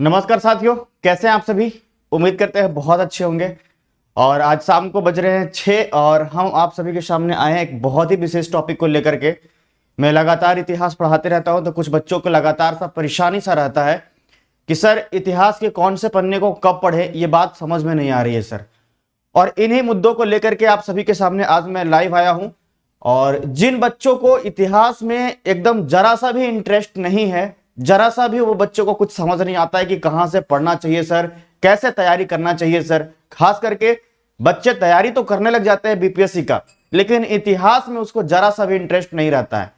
नमस्कार साथियों, कैसे हैं आप सभी। उम्मीद करते हैं बहुत अच्छे होंगे। और आज शाम को बज रहे हैं 6 और हम आप सभी के सामने आए हैं एक बहुत ही विशेष टॉपिक को लेकर के। मैं लगातार इतिहास पढ़ाते रहता हूं तो कुछ बच्चों को लगातार सा परेशानी सा रहता है कि सर इतिहास के कौन से पन्ने को कब पढ़े, ये बात समझ में नहीं आ रही है सर। और इन्हीं मुद्दों को लेकर के आप सभी के सामने आज मैं लाइव आया हूं। और जिन बच्चों को इतिहास में एकदम जरा सा भी इंटरेस्ट नहीं है, जरा सा भी वो बच्चों को कुछ समझ नहीं आता है कि कहां से पढ़ना चाहिए सर, कैसे तैयारी करना चाहिए सर। खास करके बच्चे तैयारी तो करने लग जाते हैं बीपीएससी का, लेकिन इतिहास में उसको जरा सा भी इंटरेस्ट नहीं रहता है।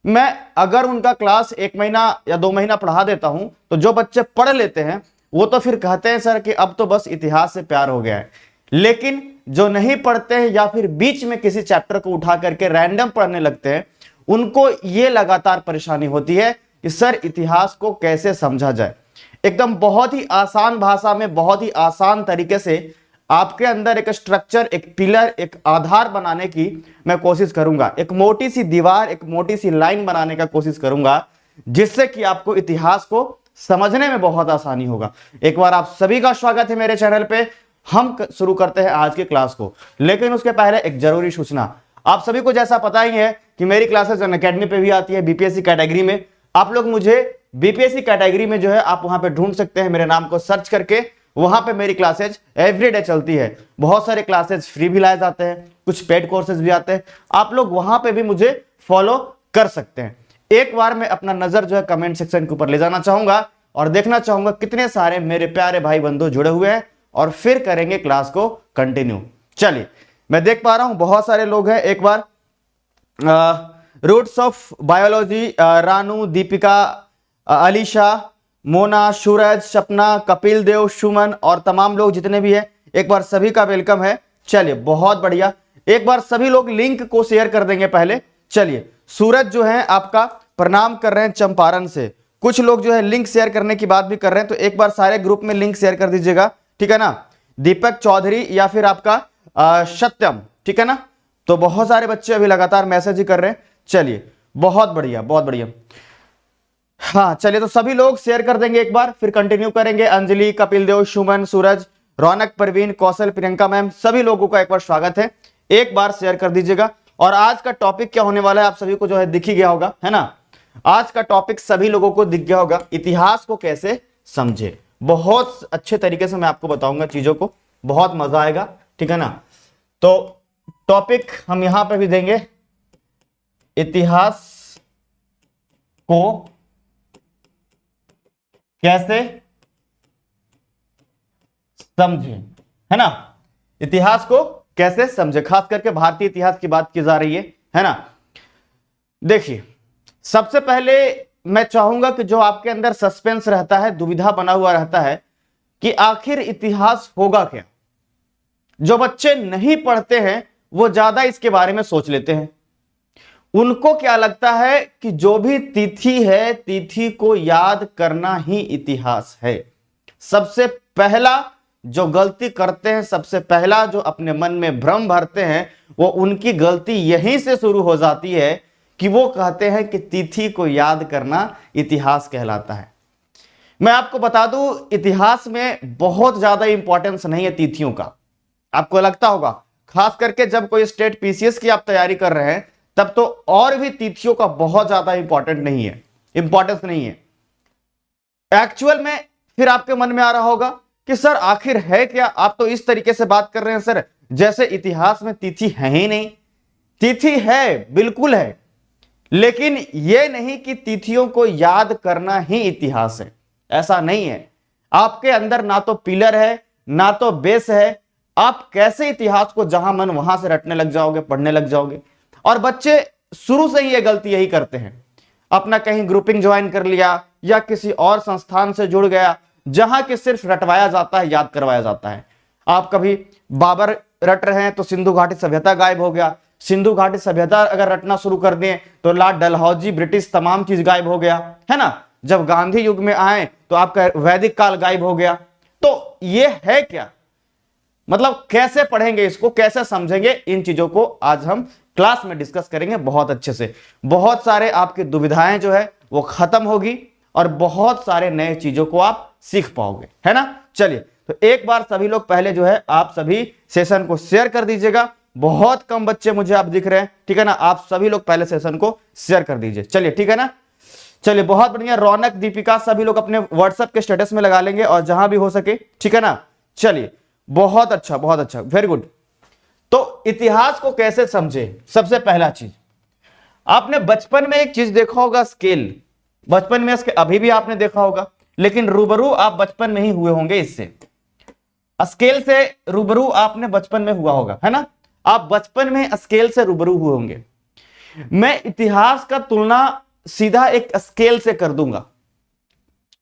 मैं अगर उनका क्लास 1 महीना या 2 महीना पढ़ा देता हूं तो जो बच्चे पढ़ लेते हैं वो तो फिर कहते हैं सर कि अब तो बस इतिहास से प्यार हो गया है। लेकिन जो नहीं पढ़ते हैं या फिर बीच में किसी चैप्टर को उठा करके रैंडम पढ़ने लगते हैं, उनको ये लगातार परेशानी होती है कि सर इतिहास को कैसे समझा जाए। एकदम बहुत ही आसान भाषा में, बहुत ही आसान तरीके से आपके अंदर एक स्ट्रक्चर, एक पिलर, एक आधार बनाने की मैं कोशिश करूंगा। एक मोटी सी दीवार, एक मोटी सी लाइन बनाने का कोशिश करूंगा, जिससे कि आपको इतिहास को समझने में बहुत आसानी होगा। एक बार आप सभी का स्वागत है मेरे चैनल पे। हम शुरू करते हैं आज की क्लास को, लेकिन उसके पहले एक जरूरी सूचना। आप सभी को जैसा पता ही है कि मेरी क्लासेस अनअकैडमी पे भी आती है बीपीएससी कैटेगरी में। आप लोग मुझे बीपीएससी कैटेगरी में जो है आप वहां पे ढूंढ सकते हैं, मेरे नाम को सर्च करके। वहां पे मेरी क्लासेज एवरीडे चलती है। बहुत सारे क्लासेज फ्री भी लाए जाते हैं, कुछ पेड कोर्सेज भी आते हैं। आप लोग वहां पे भी मुझे फॉलो कर सकते हैं। एक बार मैं अपना नजर जो है कमेंट सेक्शन के ऊपर ले जाना चाहूंगा और देखना चाहूंगा कितने सारे मेरे प्यारे भाई बंधु जुड़े हुए हैं, और फिर करेंगे क्लास को कंटिन्यू। चलिए, मैं देख पा रहा हूं बहुत सारे लोग हैं। एक बार roots of biology, Ranu, Deepika, Alisha, Mona, Suraj, Sapna, Kapil देव, सुमन और तमाम लोग जितने भी हैं, एक बार सभी का वेलकम है। चलिए, बहुत बढ़िया। एक बार सभी लोग लिंक को शेयर कर देंगे पहले। चलिए, सूरज जो है आपका प्रणाम कर रहे हैं चंपारण से। कुछ लोग जो है लिंक शेयर करने की बात भी कर रहे हैं, तो एक बार सारे ग्रुप में लिंक शेयर कर दीजिएगा, ठीक है ना। दीपक चौधरी या फिर आपका सत्यम, ठीक है ना। तो बहुत सारे बच्चे अभी लगातार मैसेज ही कर रहे हैं। चलिए, बहुत बढ़िया, बहुत बढ़िया। हाँ चलिए, तो सभी लोग शेयर कर देंगे एक बार, फिर कंटिन्यू करेंगे। अंजलि, कपिल देव, सुमन, सूरज, रौनक, परवीन, कौशल, प्रियंका मैम, सभी लोगों का एक बार स्वागत है। एक बार शेयर कर दीजिएगा। और आज का टॉपिक क्या होने वाला है आप सभी को जो है दिख ही गया होगा, है ना। आज का टॉपिक सभी लोगों को दिख गया होगा, इतिहास को कैसे समझे। बहुत अच्छे तरीके से मैं आपको बताऊंगा चीजों को, बहुत मजा आएगा, ठीक है ना। तो टॉपिक हम यहां पे भी देंगे, इतिहास को कैसे समझे, है ना। इतिहास को कैसे समझे, खास करके भारतीय इतिहास की बात की जा रही है ना। देखिए, सबसे पहले मैं चाहूंगा कि जो आपके अंदर सस्पेंस रहता है, दुविधा बना हुआ रहता है कि आखिर इतिहास होगा क्या। जो बच्चे नहीं पढ़ते हैं वो ज्यादा इसके बारे में सोच लेते हैं। उनको क्या लगता है कि जो भी तिथि है, तिथि को याद करना ही इतिहास है। सबसे पहला जो गलती करते हैं, सबसे पहला जो अपने मन में भ्रम भरते हैं, वो उनकी गलती यहीं से शुरू हो जाती है कि वो कहते हैं कि तिथि को याद करना इतिहास कहलाता है। मैं आपको बता दूं, इतिहास में बहुत ज्यादा इंपॉर्टेंस नहीं है तिथियों का। आपको लगता होगा, खास करके जब कोई स्टेट पीसीएस की आप तैयारी कर रहे हैं, तब तो और भी तिथियों का बहुत ज्यादा इंपॉर्टेंस नहीं है। एक्चुअल में फिर आपके मन में आ रहा होगा कि सर आखिर है क्या। आप तो इस तरीके से बात कर रहे हैं सर जैसे इतिहास में तिथि है ही नहीं। तिथि है, बिल्कुल है, लेकिन यह नहीं कि तिथियों को याद करना ही इतिहास है। ऐसा नहीं है। आपके अंदर ना तो पिलर है, ना तो बेस है। आप कैसे इतिहास को जहां मन वहां से रटने लग जाओगे, पढ़ने लग जाओगे। और बच्चे शुरू से ही ये गलती यही करते हैं। अपना कहीं ग्रुपिंग ज्वाइन कर लिया या किसी और संस्थान से जुड़ गया जहां कि सिर्फ रटवाया जाता है, याद करवाया जाता है। आप कभी बाबर रट रहे हैं तो सिंधु घाटी सभ्यता गायब हो गया। सिंधु घाटी सभ्यता अगर रटना शुरू कर दें तो लॉर्ड डलहौजी, ब्रिटिश, तमाम चीज गायब हो गया, है ना। जब गांधी युग में आए तो आपका वैदिक काल गायब हो गया। तो ये है क्या, मतलब कैसे पढ़ेंगे इसको, कैसे समझेंगे, इन चीजों को आज हम क्लास में डिस्कस करेंगे बहुत अच्छे से। बहुत सारे आपकी दुविधाएं जो है वो खत्म होगी और बहुत सारे नए चीजों को आप सीख पाओगे, है ना। चलिए, तो एक बार सभी लोग पहले जो है आप सभी सेशन को शेयर कर दीजिएगा। बहुत कम बच्चे मुझे आप दिख रहे हैं, ठीक है ना। आप सभी लोग पहले सेशन को शेयर कर दीजिए। चलिए, ठीक है ना। चलिए, बहुत बढ़िया। रौनक, दीपिका, सभी लोग अपने व्हाट्सएप के स्टेटस में लगा लेंगे और जहां भी हो सके, ठीक है ना। चलिए, बहुत अच्छा, बहुत अच्छा, वेरी गुड। तो इतिहास को कैसे समझे, सबसे पहला चीज, आपने बचपन में एक चीज देखा होगा, स्केल। बचपन में इसके अभी भी आपने देखा होगा, लेकिन रूबरू आप बचपन में ही हुए होंगे इससे। स्केल से रूबरू आपने बचपन में हुआ होगा, है ना। आप बचपन में स्केल से रूबरू हुए होंगे। मैं इतिहास का तुलना सीधा एक स्केल से कर दूंगा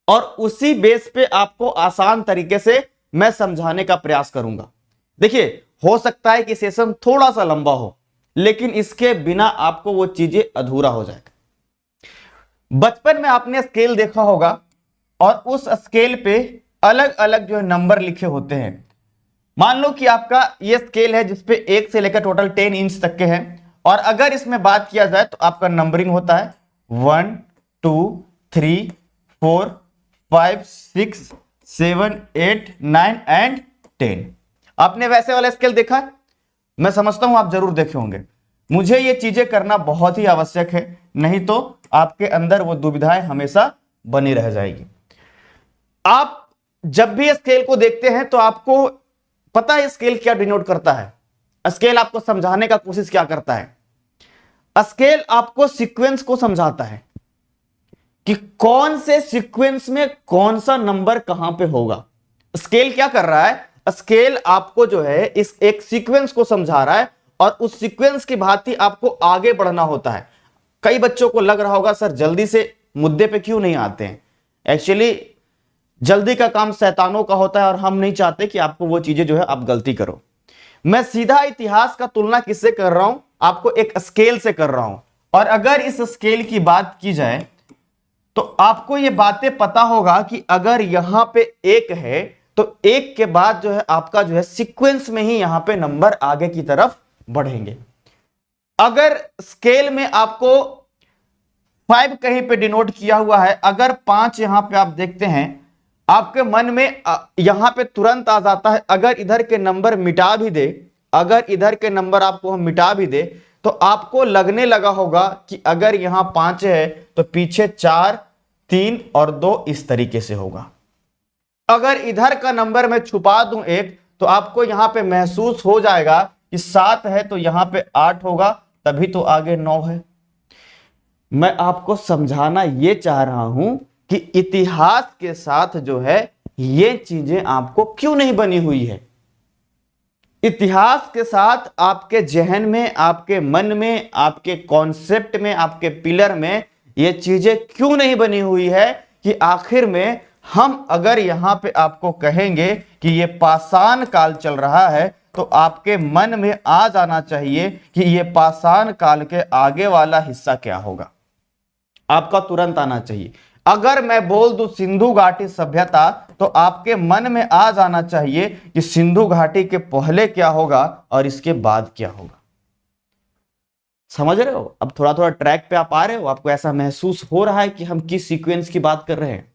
और उसी बेस पे आपको आसान तरीके से मैं समझाने का प्रयास करूंगा। देखिए, हो सकता है कि सेशन थोड़ा सा लंबा हो, लेकिन इसके बिना आपको वो चीजें अधूरा हो जाएगा। बचपन में आपने स्केल देखा होगा और उस स्केल पे अलग अलग जो है नंबर लिखे होते हैं। मान लो कि आपका ये स्केल है जिसपे 1 से लेकर टोटल 10 इंच तक के हैं, और अगर इसमें बात किया जाए तो आपका नंबरिंग होता है 1 2 3 4 5 6 7 8 9 एंड 10। आपने वैसे वाला स्केल देखा है? मैं समझता हूं आप जरूर देखे होंगे। मुझे ये चीजें करना बहुत ही आवश्यक है, नहीं तो आपके अंदर वो दुविधाएं हमेशा बनी रह जाएगी। आप जब भी स्केल को देखते हैं तो आपको पता है स्केल क्या डिनोट करता है। स्केल आपको समझाने का कोशिश क्या करता है? स्केल आपको सीक्वेंस को समझाता है कि कौन से सीक्वेंस में कौन सा नंबर कहां पे होगा। स्केल क्या कर रहा है? स्केल आपको जो है इस एक सीक्वेंस को समझा रहा है और उस सीक्वेंस की भांति आपको आगे बढ़ना होता है। कई बच्चों को लग रहा होगा सर जल्दी से मुद्दे पे क्यों नहीं आते हैं। एक्चुअली जल्दी का काम शैतानों का होता है और हम नहीं चाहते कि आपको वो चीजें जो है आप गलती करो। मैं सीधा इतिहास का तुलना किससे कर रहा हूं? आपको एक स्केल से कर रहा हूं। और अगर इस स्केल की बात की जाए तो आपको ये बातें पता होगा कि अगर यहां पे 1 है तो 1 के बाद जो है आपका जो है सीक्वेंस में ही यहां पे नंबर आगे की तरफ बढ़ेंगे। अगर स्केल में आपको 5 कहीं पे डिनोट किया हुआ है, अगर 5 यहां पे आप देखते हैं, आपके मन में यहां पे तुरंत आ जाता है अगर इधर के नंबर मिटा भी दे, अगर इधर के नंबर आपको हम मिटा भी दे तो आपको लगने लगा होगा कि अगर यहां 5 है तो पीछे 4 3 और 2 इस तरीके से होगा। अगर इधर का नंबर मैं छुपा दूं 1 तो आपको यहां पे महसूस हो जाएगा कि 7 है तो यहां पे 8 होगा, तभी तो आगे 9 है। मैं आपको समझाना यह चाह रहा हूं कि इतिहास के साथ जो है ये चीजें आपको क्यों नहीं बनी हुई है। इतिहास के साथ आपके जहन में, आपके मन में, आपके कॉन्सेप्ट में, आपके पिलर में ये चीजें क्यों नहीं बनी हुई है कि आखिर में हम अगर यहां पे आपको कहेंगे कि ये पाषाण काल चल रहा है तो आपके मन में आ जाना चाहिए कि ये पाषाण काल के आगे वाला हिस्सा क्या होगा। आपका तुरंत आना चाहिए। अगर मैं बोल दूं सिंधु घाटी सभ्यता तो आपके मन में आ जाना चाहिए कि सिंधु घाटी के पहले क्या होगा और इसके बाद क्या होगा। समझ रहे हो? अब थोड़ा थोड़ा ट्रैक पे आप आ रहे हो, आपको ऐसा महसूस हो रहा है कि हम किस सीक्वेंस की बात कर रहे हैं।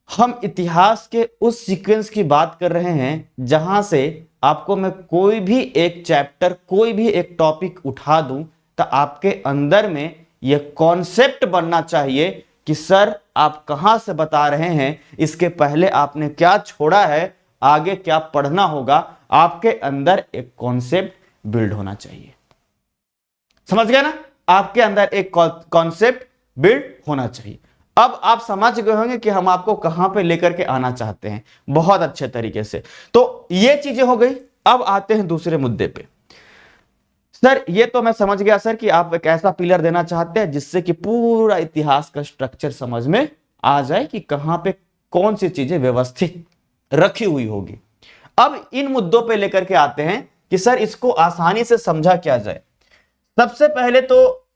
हम इतिहास के उस सीक्वेंस की बात कर रहे हैं जहां से आपको मैं कोई भी एक चैप्टर, कोई भी एक टॉपिक उठा दूं तो आपके अंदर में यह कॉन्सेप्ट बनना चाहिए कि सर आप कहां से बता रहे हैं, इसके पहले आपने क्या छोड़ा है, आगे क्या पढ़ना होगा। आपके अंदर एक कॉन्सेप्ट बिल्ड होना चाहिए। समझ गए ना? आपके अंदर एक कॉन्सेप्ट बिल्ड होना चाहिए। अब आप समझ गए होंगे कि हम आपको कहां पे लेकर के आना चाहते हैं बहुत अच्छे तरीके से। तो ये चीजें हो गई। अब आते हैं दूसरे मुद्दे पे। सर ये तो मैं समझ गया सर कि आप एक ऐसा पिलर देना चाहते हैं जिससे कि पूरा इतिहास का स्ट्रक्चर समझ में आ जाए कि कहां पे कौन सी चीजें व्यवस्थित रखी हुई होगी। अब इन मुद्दों पे लेकर के आते हैं कि सर इसको आसानी से समझा क्या जाए। सबसे पहले तो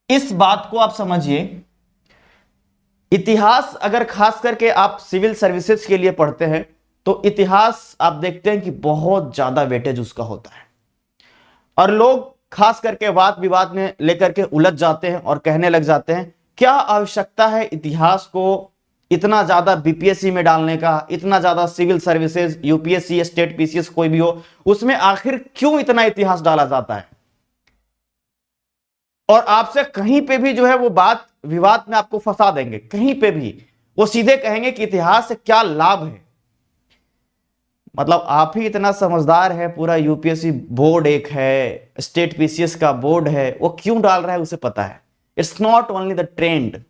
इस बात को आप समझिए, इतिहास अगर खास करके आप सिविल सर्विसेज के लिए पढ़ते हैं तो इतिहास आप देखते हैं कि बहुत ज्यादा वेटेज उसका होता है और लोग खास करके वाद विवाद में लेकर के उलझ जाते हैं और कहने लग जाते हैं क्या आवश्यकता है इतिहास को इतना ज्यादा बीपीएससी में डालने का, इतना ज्यादा civil services, UPSC, state PCS कोई भी हो, उसमें आखिर क्यों इतना इतिहास डाला जाता है? और आपसे कहीं पे भी जो है वो बात विवाद में आपको फंसा देंगे, कहीं पे भी वो सीधे कहेंगे कि इतिहास से क्या लाभ है। मतलब आप ही इतना समझदार है, पूरा यूपीएससी बोर्ड एक है, स्टेट पीसीएस का बोर्ड है, वो क्यों डाल रहा है उसे पता है। It's not only the trend.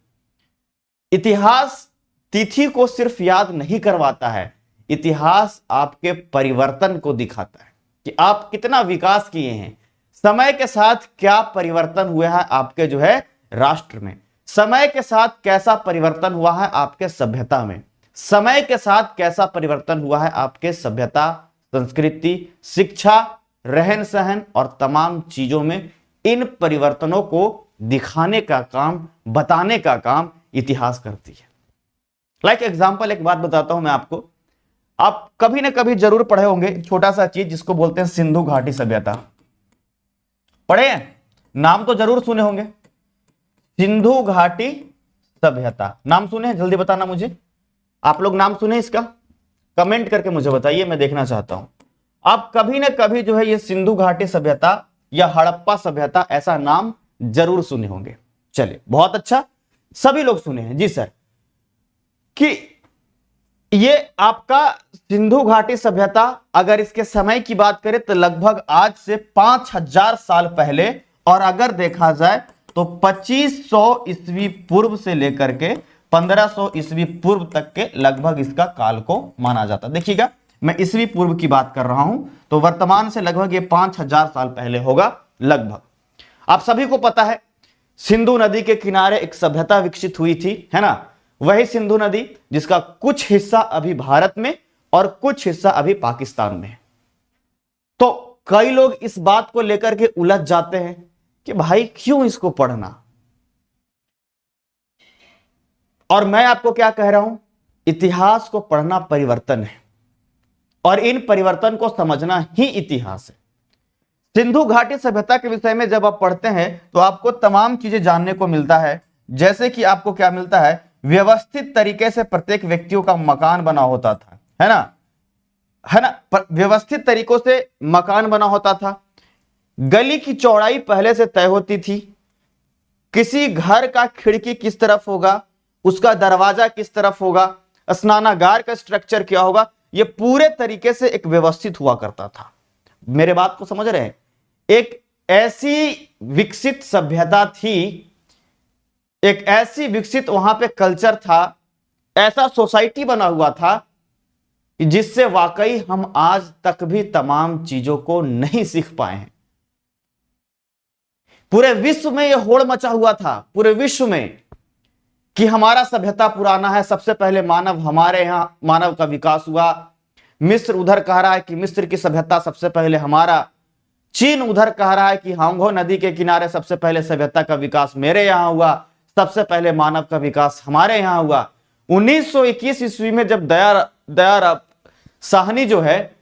इतिहास तिथि को सिर्फ याद नहीं करवाता है, इतिहास आपके परिवर्तन को दिखाता है कि आप कितना विकास किए हैं, समय के साथ क्या परिवर्तन हुआ है आपके जो है राष्ट्र में, समय के साथ कैसा परिवर्तन हुआ है आपके सभ्यता में, समय के साथ कैसा परिवर्तन हुआ है आपके सभ्यता, संस्कृति, शिक्षा, रहन सहन और तमाम चीजों में। इन परिवर्तनों को दिखाने का काम, बताने का काम इतिहास करती है। लाइक एग्जाम्पल एक बात बताता हूं मैं आपको, आप कभी ना कभी जरूर पढ़े होंगे छोटा सा चीज जिसको बोलते हैं सिंधु घाटी सभ्यता। पढ़े हैं? नाम तो जरूर सुने होंगे, सिंधु घाटी सभ्यता। नाम सुने हैं? जल्दी बताना मुझे, आप लोग नाम सुने इसका? कमेंट करके मुझे बताइए, मैं देखना चाहता हूं। आप कभी ना कभी जो है ये सिंधु घाटी सभ्यता या हड़प्पा सभ्यता ऐसा नाम जरूर सुने होंगे। चलिए बहुत अच्छा, सभी लोग सुने हैं जी सर। कि ये आपका सिंधु घाटी सभ्यता, अगर इसके समय की बात करें तो लगभग आज से 5000 साल पहले, और अगर देखा जाए तो 2500 ईस्वी पूर्व से लेकर के 1500 ईस्वी पूर्व तक के लगभग इसका काल को माना जाता। देखिएगा मैं ईस्वी पूर्व की बात कर रहा हूं, तो वर्तमान से लगभग ये 5000 साल पहले होगा लगभग। आप सभी को पता है सिंधु नदी के किनारे एक सभ्यता विकसित हुई थी, है ना? वही सिंधु नदी जिसका कुछ हिस्सा अभी भारत में और कुछ हिस्सा अभी पाकिस्तान में है। तो कई लोग इस बात को लेकर के उलझ जाते हैं कि भाई क्यों इसको पढ़ना, और मैं आपको क्या कह रहा हूं, इतिहास को पढ़ना परिवर्तन है और इन परिवर्तन को समझना ही इतिहास है। सिंधु घाटी सभ्यता के विषय में जब आप पढ़ते हैं तो आपको तमाम चीजें जानने को मिलता है, जैसे कि आपको क्या मिलता है, व्यवस्थित तरीके से प्रत्येक व्यक्तियों का मकान बना होता था, है ना? व्यवस्थित तरीकों से मकान बना होता था। गली की चौड़ाई पहले से तय होती थी, किसी घर का खिड़की किस तरफ होगा, उसका दरवाजा किस तरफ होगा, स्नानागार का स्ट्रक्चर क्या होगा, यह पूरे तरीके से एक व्यवस्थित हुआ करता था। मेरे बात को समझ रहे हैं? एक ऐसी विकसित सभ्यता थी, एक ऐसी विकसित वहां पे कल्चर था, ऐसा सोसाइटी बना हुआ था जिससे वाकई हम आज तक भी तमाम चीजों को नहीं सीख पाए हैं। पूरे विश्व में यह होड़ मचा हुआ था, पूरे विश्व में, कि हमारा सभ्यता पुराना है, सबसे पहले मानव, हमारे यहां मानव का विकास हुआ। मिस्र उधर कह रहा है कि मिस्र की सभ्यता सबसे पहले हमारा, चीन उधर कह रहा है कि हांगो नदी के किनारे सबसे पहले सभ्यता का विकास मेरे यहां हुआ, सबसे पहले मानव का विकास हमारे यहां हुआ। 1921 ईस्वी में जब दयाराम साहनी जो है,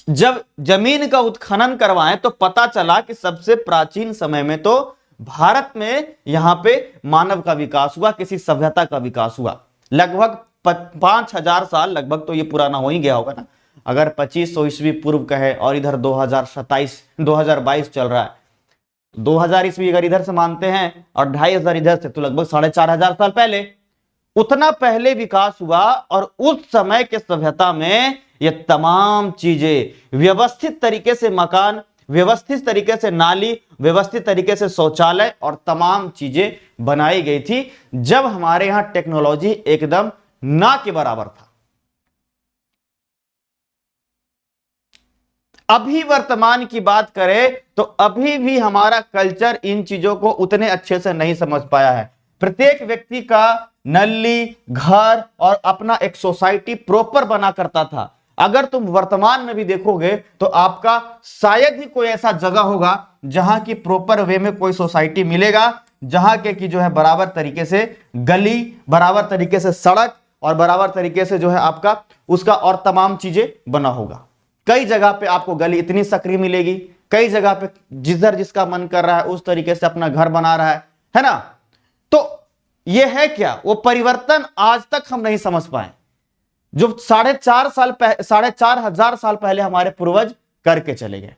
जब जमीन का उत्खनन करवाएं तो पता चला कि सबसे प्राचीन समय में तो भारत में यहां पे मानव का विकास हुआ, किसी सभ्यता का विकास हुआ। लगभग 5000 साल लगभग तो ये पुराना हो ही गया होगा ना, अगर 2500 ईस्वी पूर्व का है और इधर 2022 चल रहा है, 2000 ईस्वी अगर इधर से मानते हैं और 2500 इधर से, तो लगभग 4500 साल पहले, उतना पहले विकास हुआ। और उस समय के सभ्यता में ये तमाम चीजें व्यवस्थित तरीके से, मकान व्यवस्थित तरीके से, नाली व्यवस्थित तरीके से, शौचालय और तमाम चीजें बनाई गई थी, जब हमारे यहां टेक्नोलॉजी एकदम ना के बराबर था। अभी वर्तमान की बात करें तो अभी भी हमारा कल्चर इन चीजों को उतने अच्छे से नहीं समझ पाया है। प्रत्येक व्यक्ति का नली, घर और अपना एक सोसाइटी प्रॉपर बना करता था। अगर तुम वर्तमान में भी देखोगे तो आपका शायद ही कोई ऐसा जगह होगा जहां की प्रॉपर वे में कोई सोसाइटी मिलेगा, जहां के की जो है बराबर तरीके से गली, बराबर तरीके से सड़क और बराबर तरीके से जो है आपका उसका और तमाम चीजें बना होगा। कई जगह पे आपको गली इतनी सक्रिय मिलेगी, कई जगह पे जिधर जिसका मन कर रहा है उस तरीके से अपना घर बना रहा है ना? तो ये है क्या, वो परिवर्तन आज तक हम नहीं समझ पाए जो 4,500 साल पहले हमारे पूर्वज करके चले गए।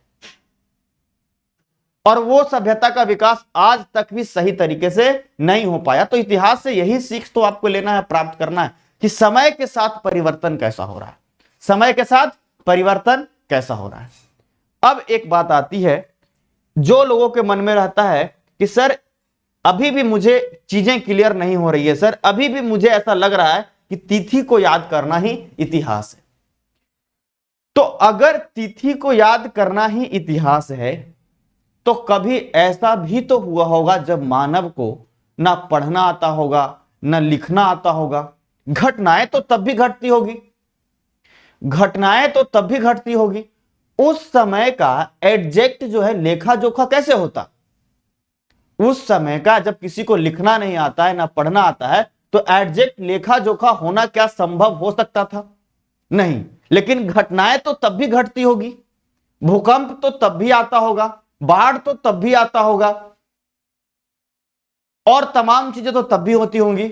और वो सभ्यता का विकास आज तक भी सही तरीके से नहीं हो पाया। तो इतिहास से यही सीख तो आपको लेना है, प्राप्त करना है कि समय के साथ परिवर्तन कैसा हो रहा है, समय के साथ परिवर्तन कैसा हो रहा है। अब एक बात आती है जो लोगों के मन में रहता है कि सर अभी भी मुझे चीजें क्लियर नहीं हो रही है, सर अभी भी मुझे ऐसा लग रहा है कि तिथि को याद करना ही इतिहास है। तो अगर तिथि को याद करना ही इतिहास है तो कभी ऐसा भी तो हुआ होगा जब मानव को ना पढ़ना आता होगा ना लिखना आता होगा। घटनाएं तो तब भी घटती होगी, घटनाएं तो तब भी घटती होगी। उस समय का एग्जैक्ट जो है लेखा जोखा कैसे होता, उस समय का जब किसी को लिखना नहीं आता है ना पढ़ना आता है तो एग्जैक्ट लेखा जोखा होना क्या संभव हो सकता था? नहीं। लेकिन घटनाएं तो तब भी घटती होगी, भूकंप तो तब भी आता होगा, बाढ़ तो तब भी आता होगा और तमाम चीजें तो तब भी होती होंगी।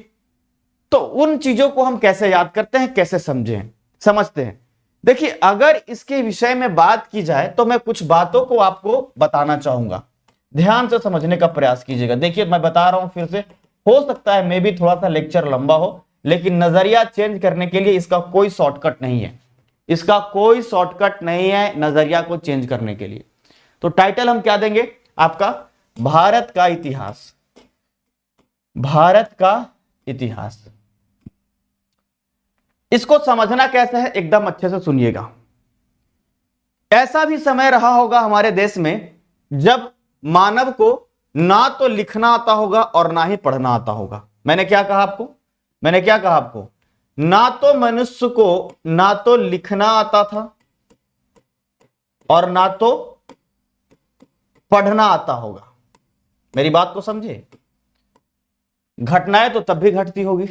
तो उन चीजों को हम कैसे याद करते हैं, कैसे समझते हैं? देखिए अगर इसके विषय में बात की जाए तो मैं कुछ बातों को आपको बताना चाहूंगा, ध्यान से समझने का प्रयास कीजिएगा। देखिए मैं बता रहा हूं फिर से, हो सकता है मे भी थोड़ा सा लेक्चर लंबा हो, लेकिन नजरिया चेंज करने के लिए इसका कोई शॉर्टकट नहीं है, इसका कोई शॉर्टकट नहीं है नजरिया को चेंज करने के लिए। तो टाइटल हम क्या देंगे आपका, भारत का इतिहास, भारत का इतिहास। इसको समझना कैसे है एकदम अच्छे से सुनिएगा। ऐसा भी समय रहा होगा हमारे देश में जब मानव को ना तो लिखना आता होगा और ना ही पढ़ना आता होगा। मैंने क्या कहा आपको, ना तो मनुष्य को ना तो लिखना आता था और ना तो पढ़ना आता होगा। मेरी बात को समझे, घटनाएं तो तब भी घटती होगी।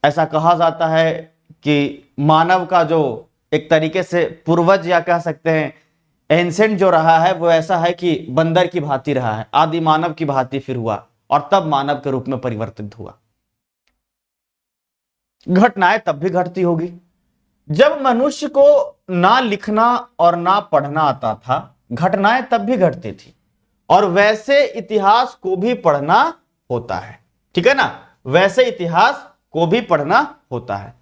ऐसा कहा जाता है कि मानव का जो एक तरीके से पूर्वज या कह सकते हैं एंसेंट जो रहा है वो ऐसा है कि बंदर की भांति रहा है, आदि मानव की भांति फिर हुआ और तब मानव के रूप में परिवर्तित हुआ। घटनाएं तब भी घटती होगी जब मनुष्य को ना लिखना और ना पढ़ना आता था, घटनाएं तब भी घटती थी और वैसे इतिहास को भी पढ़ना होता है, ठीक है ना, वैसे इतिहास को भी पढ़ना होता है।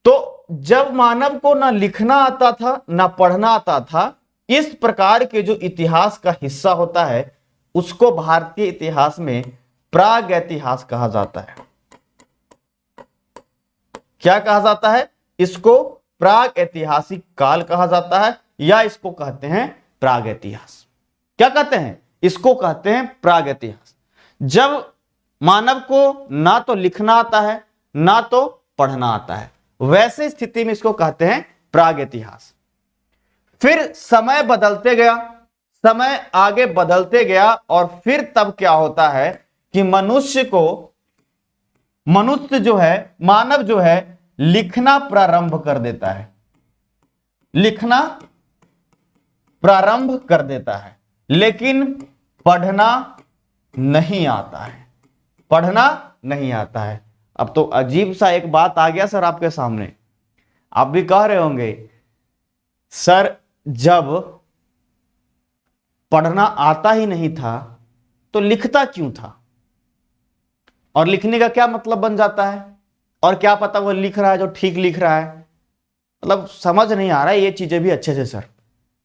तो जब मानव को ना लिखना आता था ना पढ़ना आता था, इस प्रकार के जो इतिहास का हिस्सा होता है उसको भारतीय इतिहास में प्रागैतिहास कहा जाता है। क्या कहा जाता है? इसको प्रागैतिहासिक काल कहा जाता है या इसको कहते हैं प्रागैतिहास। क्या कहते हैं? इसको कहते हैं प्रागैतिहास। जब मानव को ना तो लिखना आता है ना तो पढ़ना आता है, वैसे स्थिति में इसको कहते हैं प्रागैतिहास। फिर समय बदलते गया, समय आगे बदलते गया और फिर तब क्या होता है कि मनुष्य जो है, मानव जो है लिखना प्रारंभ कर देता है, लिखना प्रारंभ कर देता है, लेकिन पढ़ना नहीं आता है, पढ़ना नहीं आता है। अब तो अजीब सा एक बात आ गया सर आपके सामने, आप भी कह रहे होंगे सर जब पढ़ना आता ही नहीं था तो लिखता क्यों था, और लिखने का क्या मतलब बन जाता है, और क्या पता वो लिख रहा है जो ठीक लिख रहा है। मतलब समझ नहीं आ रहा है ये चीजें भी अच्छे से सर।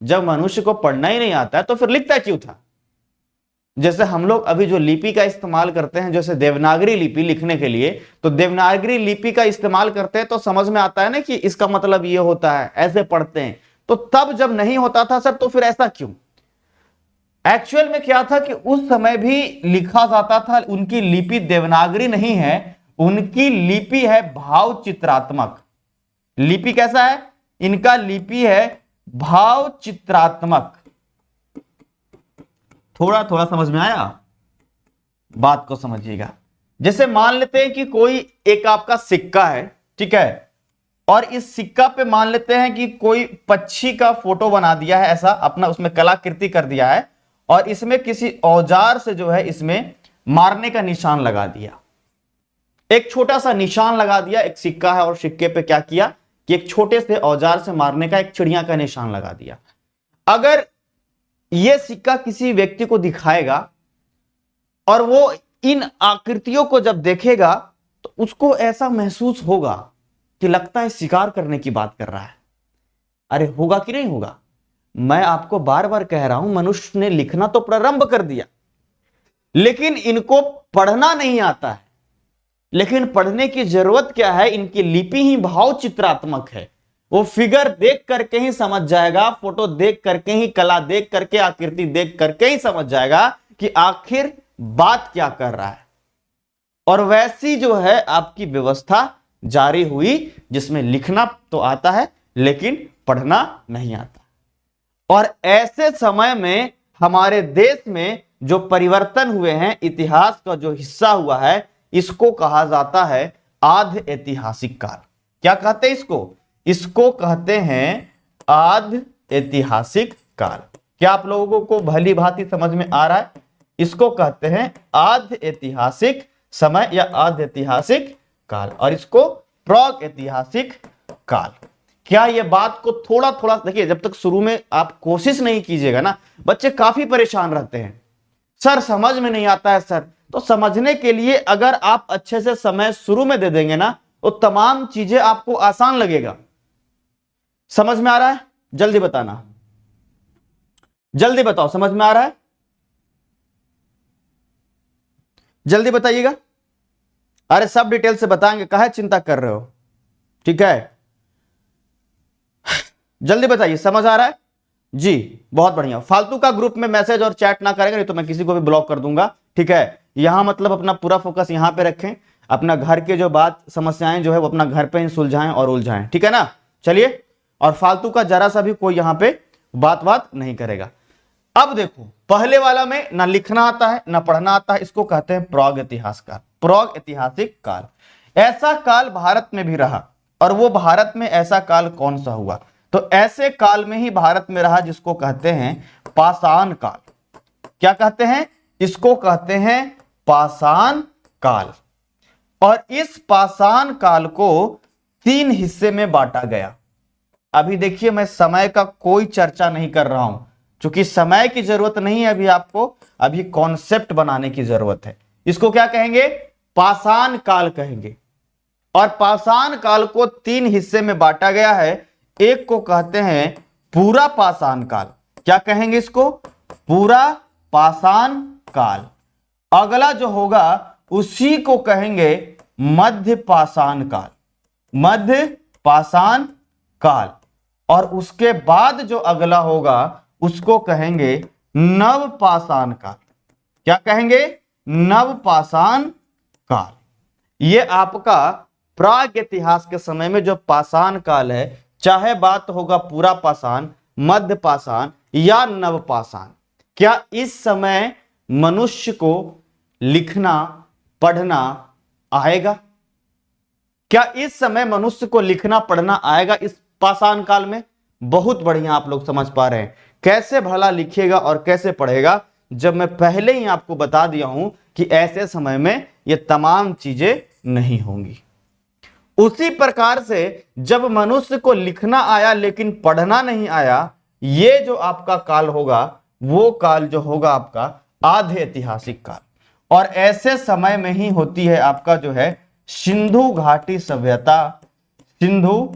जब मनुष्य को पढ़ना ही नहीं आता है तो फिर लिखता क्यों था? जैसे हम लोग अभी जो लिपि का इस्तेमाल करते हैं, जैसे देवनागरी लिपि लिखने के लिए, तो देवनागरी लिपि का इस्तेमाल करते हैं तो समझ में आता है ना कि इसका मतलब ये होता है, ऐसे पढ़ते हैं। तो तब जब नहीं होता था सर तो फिर ऐसा क्यों? एक्चुअल में क्या था कि उस समय भी लिखा जाता था, उनकी लिपि देवनागरी नहीं है, उनकी लिपि है भाव चित्रात्मक। लिपि कैसा है? इनका लिपि है भाव चित्रात्मक। थोड़ा थोड़ा समझ में आया? बात को समझिएगा। जैसे मान लेते हैं कि कोई एक आपका सिक्का है, ठीक है, और इस सिक्का पे मान लेते हैं कि कोई पक्षी का फोटो बना दिया है, ऐसा अपना उसमें कलाकृति कर दिया है, और इसमें किसी औजार से जो है इसमें मारने का निशान लगा दिया। एक छोटा सा निशान लगा दिया, एक सिक्का है और सिक्के पे क्या किया कि एक छोटे से औजार से मारने का एक चिड़िया का निशान लगा दिया। अगर यह सिक्का किसी व्यक्ति को दिखाएगा और वो इन आकृतियों को जब देखेगा तो उसको ऐसा महसूस होगा कि लगता है शिकार करने की बात कर रहा है। अरे होगा कि नहीं होगा? मैं आपको बार बार कह रहा हूं, मनुष्य ने लिखना तो प्रारंभ कर दिया, लेकिन इनको पढ़ना नहीं आता है। लेकिन पढ़ने की जरूरत क्या है? इनकी लिपि ही भाव चित्रात्मक है। वो फिगर देख करके ही समझ जाएगा, फोटो देख करके ही, कला देख करके, आकृति देख करके ही समझ जाएगा कि आखिर बात क्या कर रहा है। और वैसी जो है आपकी व्यवस्था जारी हुई, जिसमें लिखना तो आता है लेकिन पढ़ना नहीं आता। और ऐसे समय में हमारे देश में जो परिवर्तन हुए हैं, इतिहास का जो हिस्सा हुआ है, इसको कहा जाता है आध ऐतिहासिक काल। क्या कहते हैं इसको? इसको कहते हैं आध ऐतिहासिक काल। क्या आप लोगों को भली भांति समझ में आ रहा है? इसको कहते हैं आध ऐतिहासिक समय या आध ऐतिहासिक काल, और इसको प्राग ऐतिहासिक काल। क्या ये बात को थोड़ा थोड़ा देखिए, जब तक शुरू में आप कोशिश नहीं कीजिएगा ना, बच्चे काफी परेशान रहते हैं, सर समझ में नहीं आता है सर। तो समझने के लिए अगर आप अच्छे से समय शुरू में दे देंगे ना, तो तमाम चीजें आपको आसान लगेगा। समझ में आ रहा है? जल्दी बताना, जल्दी बताओ, समझ में आ रहा है? जल्दी बताइएगा। अरे सब डिटेल से बताएंगे, काहे चिंता कर रहे हो? ठीक है, जल्दी बताइए, समझ आ रहा है जी? बहुत बढ़िया। फालतू का ग्रुप में मैसेज और चैट ना करेंगे, नहीं तो मैं किसी को भी ब्लॉक कर दूंगा। ठीक है, यहां मतलब अपना पूरा फोकस यहां पे रखें, अपना घर के जो बात समस्याएं जो है वो अपना घर पे ही सुलझाएं और उलझाएं। ठीक है ना? चलिए, और फालतू का जरा सा भी कोई यहां पे बात नहीं करेगा। अब देखो, पहले वाला में ना लिखना आता है ना पढ़ना आता है, इसको कहते हैं प्राग इतिहास काल, प्राग ऐतिहासिक काल। ऐसा काल भारत में भी रहा, और वो भारत में ऐसा काल कौन सा हुआ? तो ऐसे काल में ही भारत में रहा जिसको कहते हैं पाषाण काल। क्या कहते हैं? इसको कहते हैं पाषाण काल। और इस पाषाण काल को 3 हिस्से में बांटा गया। अभी देखिए, मैं समय का कोई चर्चा नहीं कर रहा हूं, क्योंकि समय की जरूरत नहीं है अभी आपको, अभी कॉन्सेप्ट बनाने की जरूरत है। इसको क्या कहेंगे? पाषाण काल कहेंगे। और पाषाण काल को 3 हिस्से में बांटा गया है। एक को कहते हैं पूरा पाषाण काल। क्या कहेंगे इसको? पूरा पाषाण काल। अगला जो होगा उसी को कहेंगे मध्य पाषाण काल, मध्य पाषाण काल। और उसके बाद जो अगला होगा उसको कहेंगे नव पाषाण काल। क्या कहेंगे? नव पाषाण काल। ये आपका प्राग इतिहास के समय में जो पाषाण काल है, चाहे बात होगा पूरा पाषाण, मध्य पाषाण या नव पाषाण, क्या इस समय मनुष्य को लिखना पढ़ना आएगा? क्या इस समय मनुष्य को लिखना पढ़ना आएगा इस पाषाण काल में? बहुत बढ़िया, आप लोग समझ पा रहे हैं। कैसे भला लिखेगा और कैसे पढ़ेगा, जब मैं पहले ही आपको बता दिया हूं कि ऐसे समय में ये तमाम चीजें नहीं होंगी। उसी प्रकार से जब मनुष्य को लिखना आया लेकिन पढ़ना नहीं आया, ये जो आपका काल होगा, वो काल जो होगा आपका आधे ऐतिहासिक काल। और ऐसे समय में ही होती है आपका जो है सिंधु घाटी सभ्यता, सिंधु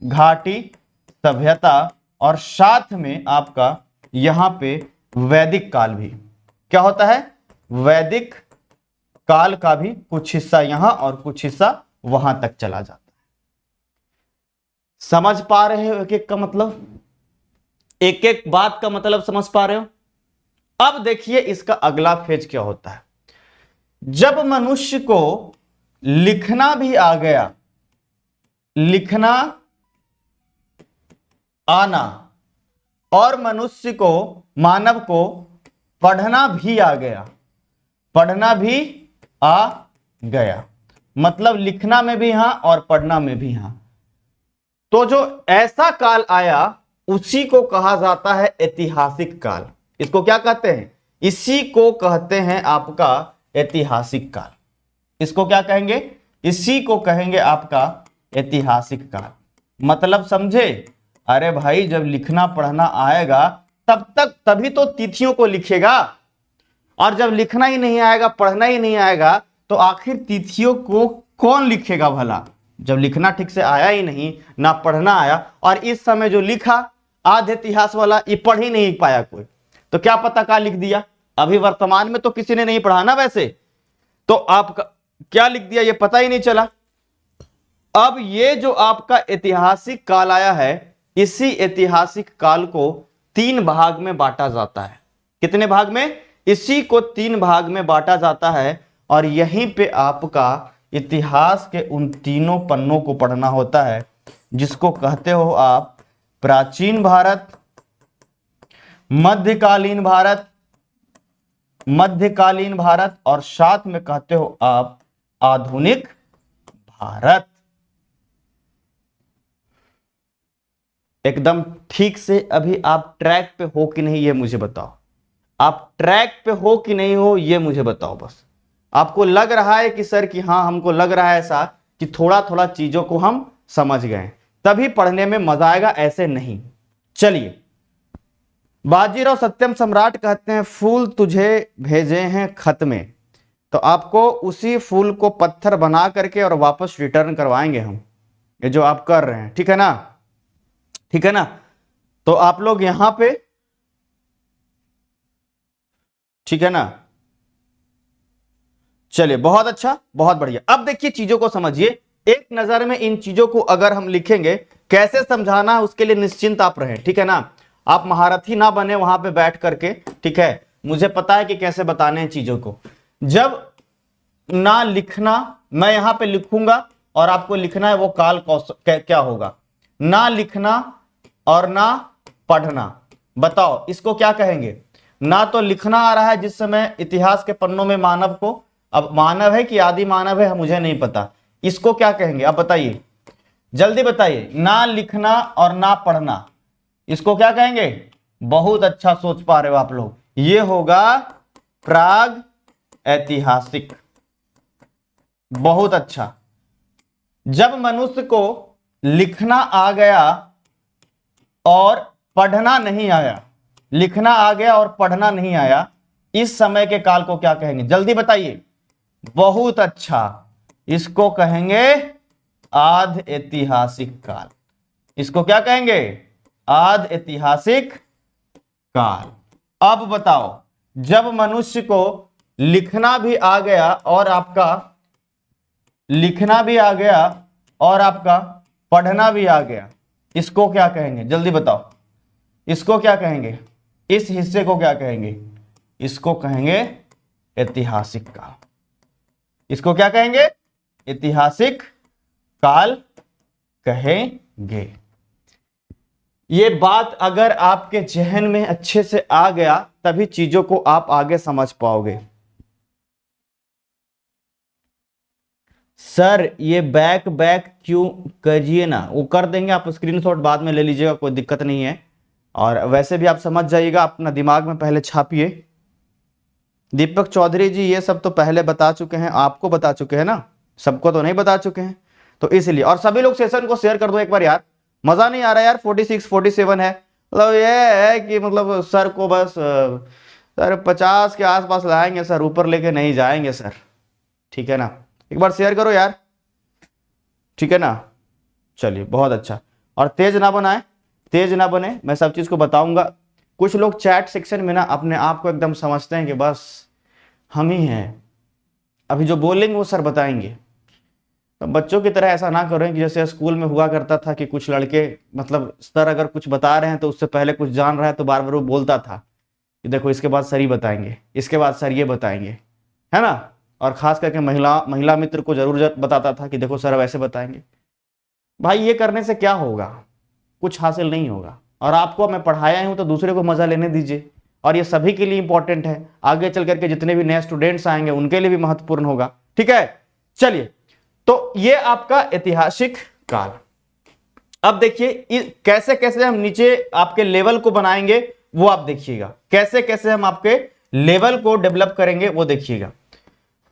घाटी सभ्यता, और साथ में आपका यहां पे वैदिक काल भी। क्या होता है? वैदिक काल का भी कुछ हिस्सा यहां और कुछ हिस्सा वहां तक चला जाता है। समझ पा रहे हो एक एक का मतलब, एक एक बात का मतलब समझ पा रहे हो? अब देखिए इसका अगला फेज क्या होता है। जब मनुष्य को लिखना भी आ गया, लिखना आना, और मनुष्य को, मानव को पढ़ना भी आ गया, पढ़ना भी आ गया, मतलब लिखना में भी हां और पढ़ना में भी हां, तो जो ऐसा काल आया उसी को कहा जाता है ऐतिहासिक काल। इसको क्या कहते हैं? इसी को कहते हैं आपका ऐतिहासिक काल। इसको क्या कहेंगे? इसी को कहेंगे आपका ऐतिहासिक काल। मतलब समझे? अरे भाई जब लिखना पढ़ना आएगा तभी तो तिथियों को लिखेगा, और जब लिखना ही नहीं आएगा, पढ़ना ही नहीं आएगा, तो आखिर तिथियों को कौन लिखेगा भला? जब लिखना ठीक से आया ही नहीं, ना पढ़ना आया, और इस समय जो लिखा आध इतिहास वाला ये पढ़ ही नहीं पाया कोई, तो क्या पता क्या लिख दिया। अभी वर्तमान में तो किसी ने नहीं पढ़ा ना वैसे, तो आपका क्या लिख दिया ये पता ही नहीं चला। अब ये जो आपका ऐतिहासिक काल आया है, इसी ऐतिहासिक काल को 3 भाग में बांटा जाता है। कितने भाग में? इसी को 3 भाग में बांटा जाता है, और यहीं पे आपका इतिहास के उन तीनों पन्नों को पढ़ना होता है, जिसको कहते हो आप प्राचीन भारत, मध्यकालीन भारत और साथ में कहते हो आप आधुनिक भारत। एकदम ठीक से अभी आप ट्रैक पे हो कि नहीं ये मुझे बताओ। आप ट्रैक पे हो कि नहीं हो ये मुझे बताओ। बस आपको लग रहा है कि सर कि हाँ हमको लग रहा है ऐसा कि थोड़ा थोड़ा चीजों को हम समझ गए, तभी पढ़ने में मजा आएगा, ऐसे नहीं। चलिए, बाजीराव सत्यम सम्राट कहते हैं फूल तुझे भेजे हैं खत में, तो आपको उसी फूल को पत्थर बना करके और वापस रिटर्न करवाएंगे हम, ये जो आप कर रहे हैं, ठीक है ना? ठीक है ना? तो आप लोग यहां पे, ठीक है ना? चलिए, बहुत अच्छा, बहुत बढ़िया। अब देखिए चीजों को समझिए, एक नजर में इन चीजों को अगर हम लिखेंगे, कैसे समझाना है उसके लिए निश्चिंत आप रहें, ठीक है ना? आप महारथी ना बने वहां पे बैठ करके, ठीक है? मुझे पता है कि कैसे बताने हैं चीजों को। जब ना लिखना, मैं यहां पे लिखूंगा और आपको लिखना है वो काल क्या होगा। ना लिखना और ना पढ़ना, बताओ इसको क्या कहेंगे? ना तो लिखना आ रहा है जिस समय इतिहास के पन्नों में मानव को, अब मानव है कि आदि मानव है मुझे नहीं पता, इसको क्या कहेंगे आप बताइए, जल्दी बताइए। ना लिखना और ना पढ़ना, इसको क्या कहेंगे? बहुत अच्छा सोच पा रहे हो आप लोग, ये होगा प्राग ऐतिहासिक। बहुत अच्छा। जब मनुष्य को लिखना आ गया और पढ़ना नहीं आया, लिखना आ गया और पढ़ना नहीं आया, इस समय के काल को क्या कहेंगे? जल्दी बताइए। बहुत अच्छा, इसको कहेंगे आध ऐतिहासिक काल। इसको क्या कहेंगे? आध ऐतिहासिक काल। अब बताओ, जब मनुष्य को लिखना भी आ गया और आपका लिखना भी आ गया और आपका पढ़ना भी आ गया, इसको क्या कहेंगे? जल्दी बताओ, इसको क्या कहेंगे? इस हिस्से को क्या कहेंगे? इसको कहेंगे ऐतिहासिक काल। इसको क्या कहेंगे? ऐतिहासिक काल कहेंगे। ये बात अगर आपके जहन में अच्छे से आ गया, तभी चीजों को आप आगे समझ पाओगे। सर ये बैक क्यों करिए ना, वो कर देंगे, आप स्क्रीनशॉट बाद में ले लीजिएगा, कोई दिक्कत नहीं है। और वैसे भी आप समझ जाइएगा, अपना दिमाग में पहले छापिए। दीपक चौधरी जी ये सब तो पहले बता चुके हैं, आपको बता चुके हैं ना, सबको तो नहीं बता चुके हैं, तो इसलिए। और सभी लोग सेशन को शेयर कर दो एक बार यार, मजा नहीं आ रहा यार। 46 47 है, मतलब ये है कि मतलब सर को बस सर 50 के आसपास लाएंगे सर, ऊपर लेके नहीं जाएंगे सर, ठीक है ना? एक बार शेयर करो यार, ठीक है ना? चलिए, बहुत अच्छा। और तेज ना बनाए, तेज ना बने, मैं सब चीज को बताऊंगा। कुछ लोग चैट सेक्शन में ना अपने आप को एकदम समझते हैं कि बस हम ही हैं, अभी जो बोलेंगे वो सर बताएंगे। तो बच्चों की तरह ऐसा ना करें कि जैसे स्कूल में हुआ करता था कि कुछ लड़के, मतलब सर अगर कुछ बता रहे हैं तो उससे पहले कुछ जान रहा है तो बार बार वो बोलता था कि देखो इसके बाद सर ये बताएंगे, इसके बाद सर ये बताएंगे, है ना? और खास करके महिला मित्र को जरूर बताता था कि देखो सर वैसे बताएंगे। भाई ये करने से क्या होगा? कुछ हासिल नहीं होगा। और आपको मैं पढ़ाया हूं तो दूसरे को मजा लेने दीजिए, और ये सभी के लिए इंपॉर्टेंट है, आगे चल करके जितने भी नए स्टूडेंट्स आएंगे उनके लिए भी महत्वपूर्ण होगा, ठीक है? चलिए, तो ये आपका ऐतिहासिक काल। अब देखिए कैसे कैसे हम नीचे आपके लेवल को बनाएंगे, वो आप देखिएगा, कैसे कैसे हम आपके लेवल को डेवलप करेंगे वो देखिएगा।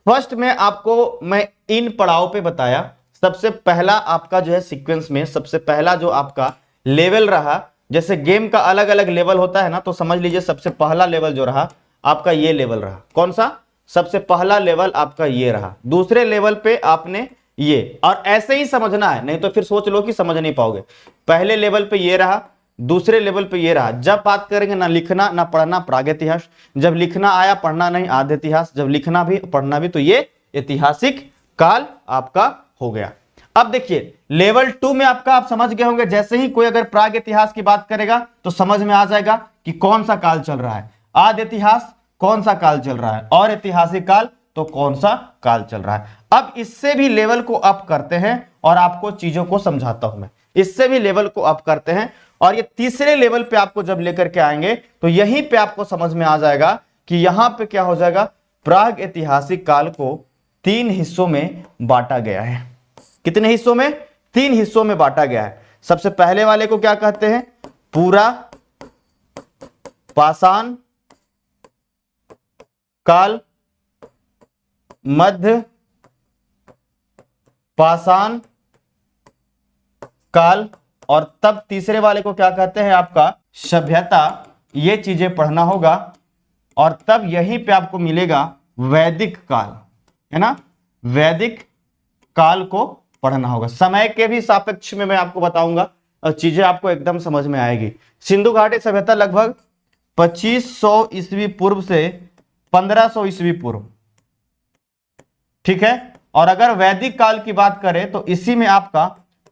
फर्स्ट में आपको मैं इन पड़ाव पे बताया। सबसे पहला आपका जो है सीक्वेंस में सबसे पहला जो आपका लेवल रहा, जैसे गेम का अलग अलग लेवल होता है ना, तो समझ लीजिए सबसे पहला लेवल जो रहा आपका ये लेवल रहा। कौन सा? सबसे पहला लेवल आपका ये रहा। दूसरे लेवल पे आपने ये, और ऐसे ही समझना है, नहीं तो फिर सोच लो कि समझ नहीं पाओगे। पहले लेवल पे ये रहा, दूसरे लेवल पे ये रहा। जब बात करेंगे ना लिखना ना पढ़ना प्रागैतिहास, जब लिखना आया पढ़ना नहीं आद्य इतिहास, जब लिखना भी पढ़ना भी तो ये ऐतिहासिक काल आपका हो गया। अब देखिए लेवल 2 में आपका आप समझ गए होंगे, जैसे ही कोई अगर प्राग इतिहास की बात करेगा तो समझ में आ जाएगा कि कौन सा काल चल रहा है। आद्य इतिहास कौन सा काल चल रहा है, और ऐतिहासिक काल तो कौन सा काल चल रहा है। अब इससे भी लेवल को अप करते हैं और आपको चीजों को समझाता हूं मैं। इससे भी लेवल को अप करते हैं और ये तीसरे लेवल पे आपको जब लेकर के आएंगे तो यहीं पे आपको समझ में आ जाएगा कि यहां पे क्या हो जाएगा, प्राग ऐतिहासिक काल को 3 हिस्सों में बांटा गया है। कितने हिस्सों में? 3 हिस्सों में बांटा गया है। सबसे पहले वाले को क्या कहते हैं? पूरा पाषाण काल, मध्य पाषाण काल, और तब तीसरे वाले को क्या कहते हैं आपका सभ्यता। ये चीजें पढ़ना होगा और तब यहीं पे आपको मिलेगा वैदिक काल, है ना। वैदिक काल को पढ़ना होगा। समय के भी सापेक्ष में मैं आपको बताऊंगा और चीजें आपको एकदम समझ में आएगी। सिंधु घाटी सभ्यता लगभग 2500 ईस्वी पूर्व से 1500 ईस्वी पूर्व, ठीक है। और अगर वैदिक काल की बात करें तो इसी में आपका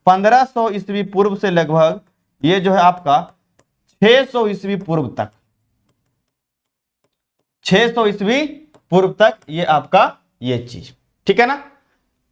1500 ईस्वी पूर्व से लगभग ये जो है आपका 600 ईस्वी पूर्व तक, 600 ईस्वी पूर्व तक ये आपका ये चीज, ठीक है ना।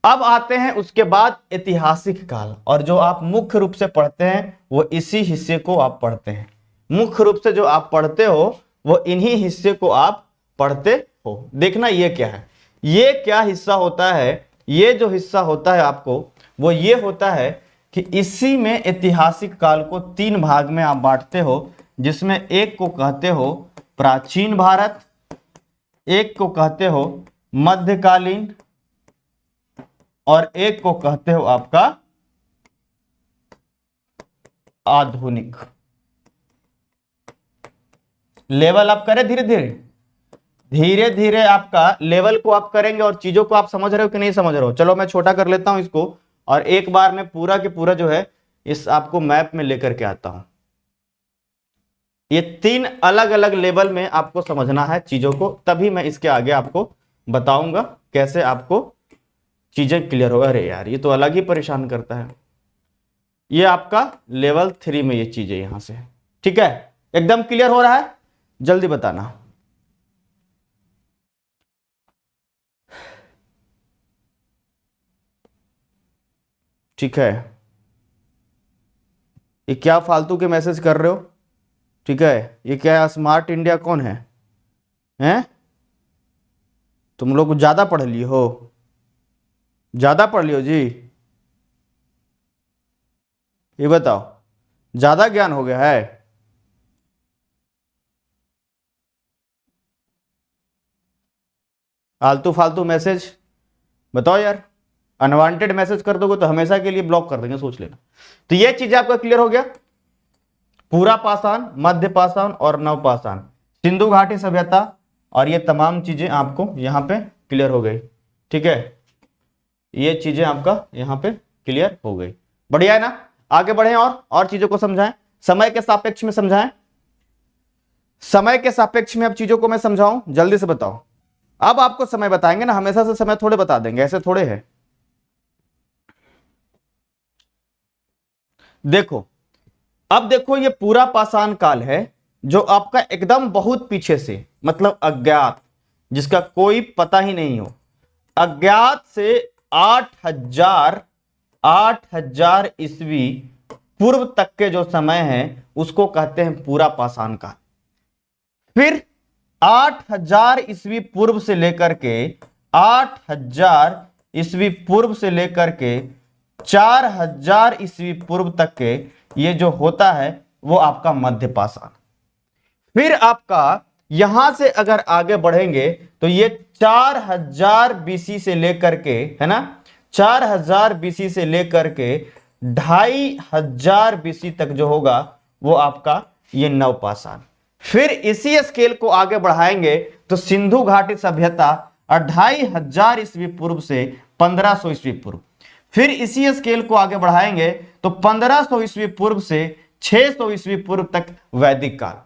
अब आते हैं उसके बाद ऐतिहासिक काल, और जो आप मुख्य रूप से पढ़ते हैं वो इसी हिस्से को आप पढ़ते हैं। मुख्य रूप से जो आप पढ़ते हो वो इन्हीं हिस्से को आप पढ़ते हो। देखना ये क्या है, ये क्या हिस्सा होता है। ये जो हिस्सा होता है आपको वो ये होता है कि इसी में ऐतिहासिक काल को 3 भाग में आप बांटते हो, जिसमें एक को कहते हो प्राचीन भारत, एक को कहते हो मध्यकालीन, और एक को कहते हो आपका आधुनिक। लेवल आप करें धीरे धीरे, धीरे धीरे आपका लेवल को आप करेंगे और चीजों को आप समझ रहे हो कि नहीं समझ रहे हो। चलो मैं छोटा कर लेता हूं इसको और एक बार में पूरा के पूरा जो है इस आपको मैप में लेकर के आता हूं। ये 3 अलग अलग लेवल में आपको समझना है चीजों को, तभी मैं इसके आगे आपको बताऊंगा कैसे आपको चीजें क्लियर होगा। अरे यार ये तो अलग ही परेशान करता है। ये आपका लेवल 3 में ये चीजें यहां से, ठीक है। एकदम क्लियर हो रहा है? जल्दी बताना। ठीक है, ये क्या फालतू के मैसेज कर रहे हो? ठीक है, ये क्या है? स्मार्ट इंडिया कौन है? हैं? तुम लोग ज्यादा पढ़ लिए हो, ज्यादा पढ़ लियो जी। ये बताओ, ज्यादा ज्ञान हो गया है? आलतू फालतू मैसेज बताओ यार। अनवांटेड मैसेज कर दोगे तो हमेशा के लिए ब्लॉक कर देंगे, सोच लेना। तो ये चीज आपका क्लियर हो गया। पूरा पाषाण, मध्य पाषाण और नवपाषाण, सिंधु घाटी सभ्यता, और ये तमाम चीजें आपको यहां पे क्लियर हो गई, ठीक है। ये चीजें आपका यहां पे क्लियर हो गई, बढ़िया है ना। आगे बढ़े और चीजों को समझाएं, समय के सापेक्ष में समझाएं। समय के सापेक्ष में अब चीजों को मैं समझाऊं, जल्दी से बताओ। अब आपको समय बताएंगे ना, हमेशा से समय थोड़े बता देंगे, ऐसे थोड़े है। देखो, अब देखो ये पूरा पाषाण काल है जो आपका एकदम बहुत पीछे से, मतलब अज्ञात, जिसका कोई पता ही नहीं हो, अज्ञात से 8000 ईस्वी पूर्व तक के जो समय है उसको कहते हैं पूरा पाषाण काल। फिर 8000 ईस्वी पूर्व से लेकर के 8000 ईस्वी पूर्व से लेकर के 4000 ईस्वी पूर्व तक के ये जो होता है वो आपका मध्य पाषाण। फिर आपका यहां से अगर आगे बढ़ेंगे तो ये 4000 बीसी से लेकर के, है ना, 4000 बीसी से लेकर के 2500 बीसी तक जो होगा वो आपका ये नवपाषाण। फिर इसी स्केल को आगे बढ़ाएंगे तो सिंधु घाटी सभ्यता 2500 ईस्वी पूर्व से 1500 ईस्वी पूर्व। फिर इसी स्केल को आगे बढ़ाएंगे तो 1500 ईस्वी पूर्व से 600 ईस्वी पूर्व तक वैदिक काल।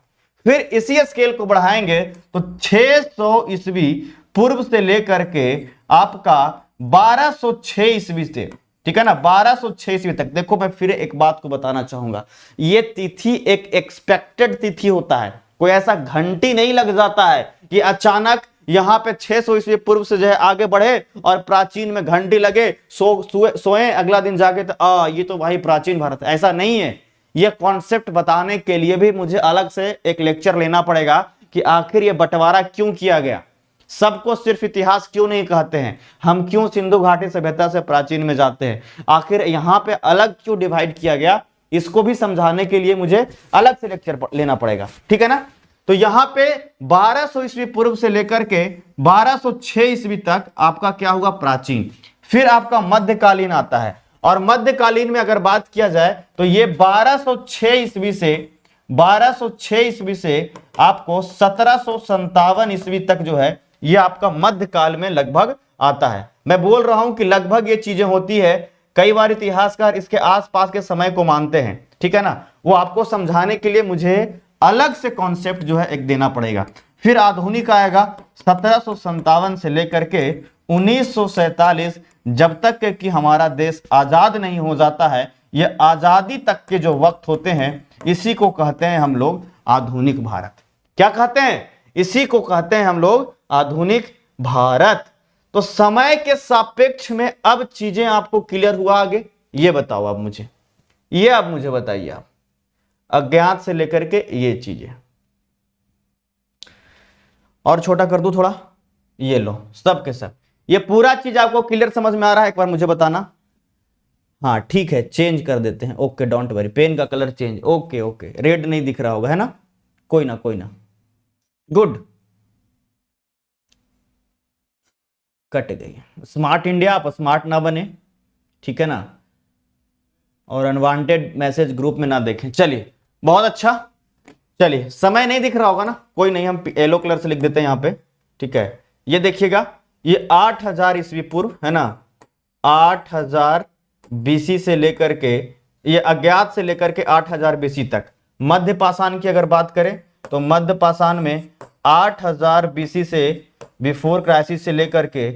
फिर इसी स्केल को बढ़ाएंगे तो 600 ईस्वी पूर्व से लेकर के आपका 1206 ईस्वी से, ठीक है ना, 1206 ईस्वी तक। देखो मैं फिर एक बात को बताना चाहूंगा, ये तिथि एक एक्सपेक्टेड तिथि होता है, कोई ऐसा घंटी नहीं लग जाता है कि अचानक यहां पे 600 ईस्वी पूर्व से जो है आगे बढ़े और प्राचीन में घंटी लगे, सोए अगला दिन जाके तो ये तो भाई प्राचीन भारत है। ऐसा नहीं है। ये कॉन्सेप्ट बताने के लिए भी मुझे अलग से एक लेक्चर लेना पड़ेगा कि आखिर ये बंटवारा क्यों किया गया, सबको सिर्फ इतिहास क्यों नहीं कहते हैं, हम क्यों सिंधु घाटी सभ्यता से प्राचीन में जाते हैं, आखिर यहां पे अलग क्यों डिवाइड किया गया, इसको भी समझाने के लिए मुझे अलग से लेक्चर लेना पड़ेगा, ठीक है ना। तो यहां पे 1200 ईस्वी पूर्व से लेकर के 1206 ईस्वी तक आपका क्या हुआ, प्राचीन। फिर आपका मध्यकालीन आता है, और मध्यकालीन में अगर बात किया जाए तो ये 1206 ईस्वी से आपको 1757 ईस्वी तक जो है ये आपका मध्यकाल में लगभग आता है। मैं बोल रहा हूं कि लगभग ये चीजें होती है, कई बार इतिहासकार इसके आसपास के समय को मानते हैं, ठीक है ना, वो आपको समझाने के लिए मुझे अलग से कॉन्सेप्ट जो है एक देना पड़ेगा। फिर आधुनिक आएगा 1757 से लेकर के 1947, जब तक कि हमारा देश आजाद नहीं हो जाता है, ये आजादी तक के जो वक्त होते हैं इसी को कहते हैं हम लोग आधुनिक भारत। क्या कहते हैं, इसी को कहते हैं हम लोग आधुनिक भारत। तो समय के सापेक्ष में अब चीजें आपको क्लियर हुआ आगे, ये बताओ आप मुझे, ये आप मुझे बताइए, आप अज्ञात से लेकर के ये चीजें, और छोटा कर दूं थोड़ा, ये लो सब के सब, ये पूरा चीज आपको क्लियर समझ में आ रहा है, एक बार मुझे बताना। हाँ ठीक है, चेंज कर देते हैं, ओके डोंट वरी, पेन का colour change, okay okay, red नहीं दिख रहा होगा, है ना, कोई ना कोई ना, गुड, कट गई। स्मार्ट इंडिया, आप स्मार्ट ना बने, ठीक है ना, और अनवांटेड मैसेज ग्रुप में ना देखें। चलिए बहुत अच्छा, चलिए समय नहीं दिख रहा होगा ना, कोई नहीं, हम येलो कलर से लिख देते हैं यहाँ पे, ठीक है। ये देखिएगा, ये 8000 ईस्वी पूर्व, है ना, 8000 बीसी से लेकर के, ये अज्ञात से लेकर के 8000 बीसी तक। मध्य पाषाण की अगर बात करें तो मध्य पाषाण में 8000 बीसी से बिफोर क्राइसिस से लेकर के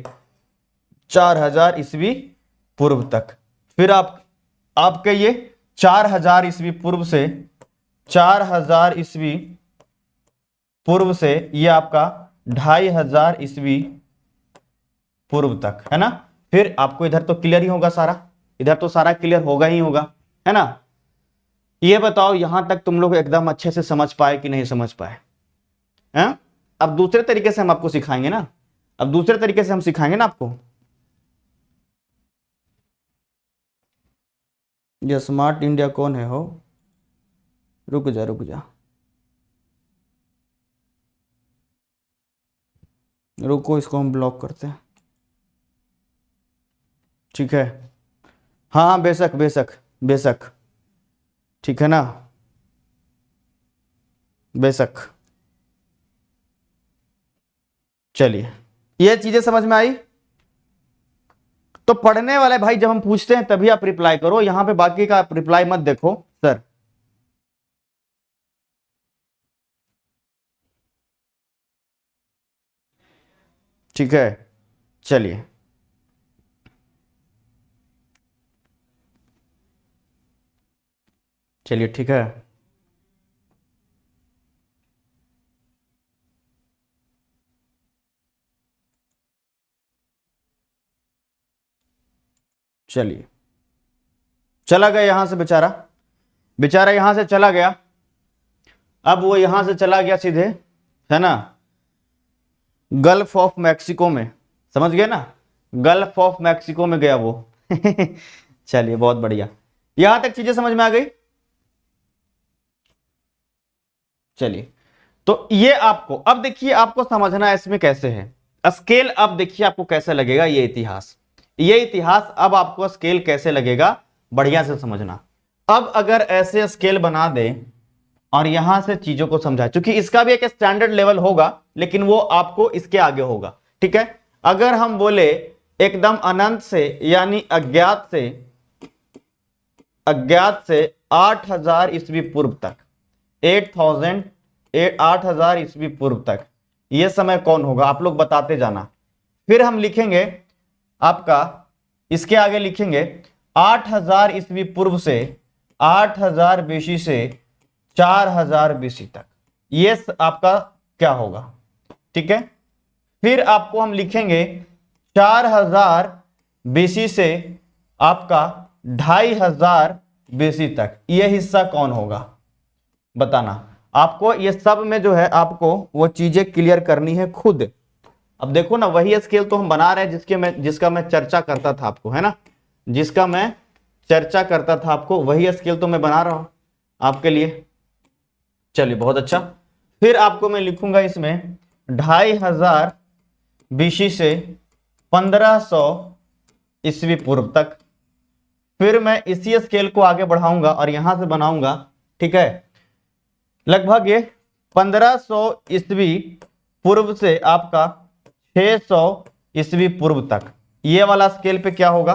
4000 ईस्वी पूर्व तक। फिर आपके ये 4000 ईस्वी पूर्व से 4000 ईस्वी पूर्व से ये आपका 2500 ईस्वी पूर्व तक, है ना। फिर आपको इधर तो क्लियर ही होगा सारा, इधर तो सारा क्लियर होगा ही होगा, है ना। ये बताओ यहां तक तुम लोग एकदम अच्छे से समझ पाए कि नहीं समझ पाए, हैं? अब दूसरे तरीके से हम आपको सिखाएंगे ना, अब दूसरे तरीके से हम सिखाएंगे ना आपको। ये स्मार्ट इंडिया कौन है हो, रुक जा रुक जा, रुको, इसको हम ब्लॉक करते हैं, ठीक है। हाँ हाँ बेशक बेशक बेशक, ठीक है ना, बेशक। चलिए ये चीजें समझ में आई। तो पढ़ने वाले भाई जब हम पूछते हैं तभी आप रिप्लाई करो, यहां पे बाकी का आप रिप्लाई मत देखो सर। ठीक है, चलिए चलिए ठीक है। चलिए चला गया यहां से बेचारा, बेचारा यहां से चला गया। अब वो यहां से चला गया सीधे, है ना, गल्फ ऑफ मैक्सिको में, समझ गए ना, गल्फ ऑफ मैक्सिको में गया वो। चलिए बहुत बढ़िया, यहां तक चीजें समझ में आ गई। चलिए तो ये आपको अब देखिए, आपको समझना है इसमें कैसे है स्केल। अब देखिए आपको कैसे लगेगा ये इतिहास, अब आपको स्केल कैसे लगेगा बढ़िया से समझना। अब अगर ऐसे स्केल बना दे और यहां से चीजों को समझाए, क्योंकि इसका भी एक स्टैंडर्ड लेवल होगा लेकिन वो आपको इसके आगे होगा, ठीक है। अगर हम बोले एकदम अनंत से यानी अज्ञात से 8000 ईस्वी पूर्व तक, 8000 ईस्वी पूर्व तक यह समय कौन होगा, आप लोग बताते जाना। फिर हम लिखेंगे आपका इसके आगे लिखेंगे 8000 ईस्वी पूर्व से 8000 बीसी से 4000 बीसी तक, ये आपका क्या होगा, ठीक है। फिर आपको हम लिखेंगे 4000 बीसी से आपका 2500 बीसी तक, यह हिस्सा कौन होगा बताना। आपको ये सब में जो है आपको वो चीजें क्लियर करनी है खुद। अब देखो ना, वही स्केल तो हम बना रहे हैं जिसका मैं चर्चा करता था आपको, है ना, जिसका मैं चर्चा करता था आपको, वही स्केल तो मैं बना रहा हूं आपके लिए। चलिए बहुत अच्छा। फिर आपको मैं लिखूंगा इसमें 2500 बीसी से 1500 ईस्वी पूर्व तक। फिर मैं इसी स्केल को आगे बढ़ाऊंगा और यहां से बनाऊंगा, ठीक है, लगभग ये 1500 ईस्वी पूर्व से आपका 600 ईस्वी पूर्व तक, ये वाला स्केल पे क्या होगा।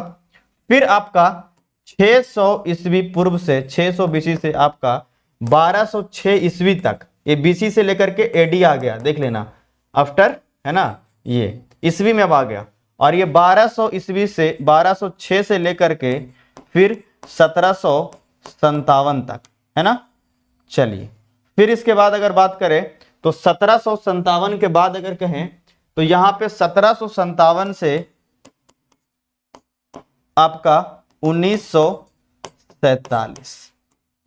फिर आपका 600 ईस्वी पूर्व से 600 बीसी से आपका 1206 ईस्वी तक, ये बीसी से लेकर के एडी आ गया, देख लेना आफ्टर, है ना, ये ईस्वी में अब आ गया। और ये 1200 ईस्वी से 1206 से लेकर के फिर 1757 तक, है ना। चलिए फिर इसके बाद अगर बात करें तो 1757 के बाद अगर कहें तो यहां पे 1757 से आपका 1947,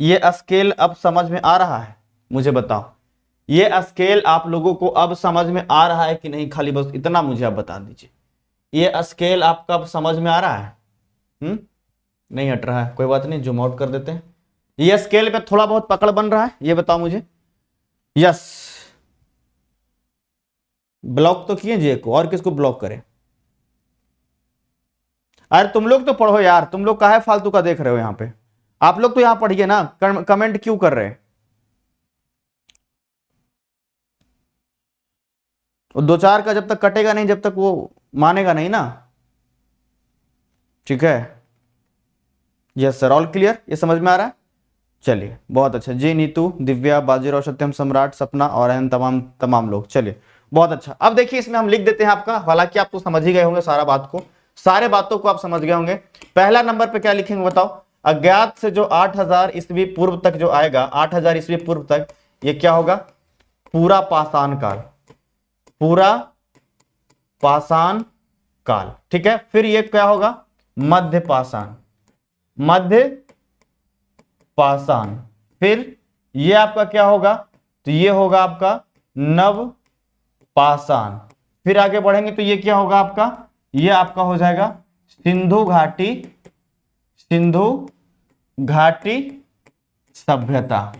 ये स्केल अब समझ में आ रहा है मुझे बताओ, ये स्केल आप लोगों को अब समझ में आ रहा है कि नहीं, खाली बस इतना मुझे आप बता दीजिए, ये स्केल आपका अब समझ में आ रहा है। नहीं हट रहा है, कोई बात नहीं, जूम आउट कर देते हैं। ये स्केल पे थोड़ा बहुत पकड़ बन रहा है, ये बताओ मुझे। यस, ब्लॉक तो किए जी को, और किसको ब्लॉक करें। अरे तुम लोग तो पढ़ो यार, तुम लोग काहे फालतू का देख रहे हो यहाँ पे, आप लोग तो यहाँ पढ़िए ना, कमेंट क्यों कर रहे हैं। दो चार का जब तक कटेगा नहीं, जब तक वो मानेगा नहीं ना, ठीक है। यस सर, ऑल क्लियर, ये समझ में आ रहा है। चलिए बहुत अच्छा जी, नीतू, दिव्या, बाजीराव, सत्यम, सम्राट, सपना और एन तमाम लोग, चलिए बहुत अच्छा। अब देखिए इसमें हम लिख देते हैं आपका, हालांकि आप तो समझ ही गए होंगे सारे बातों को आप समझ गए होंगे। पहला नंबर पे क्या लिखेंगे बताओ, अज्ञात से जो 8000 ईस्वी पूर्व तक जो आएगा, 8000 ईस्वी पूर्व तक, ये क्या होगा, पूरा पाषाण काल, ठीक है। फिर ये क्या होगा, मध्य पाषाण। फिर ये आपका क्या होगा, तो ये होगा आपका नव पाषाण। फिर आगे बढ़ेंगे तो ये क्या होगा आपका, ये आपका हो जाएगा सिंधु घाटी सभ्यता।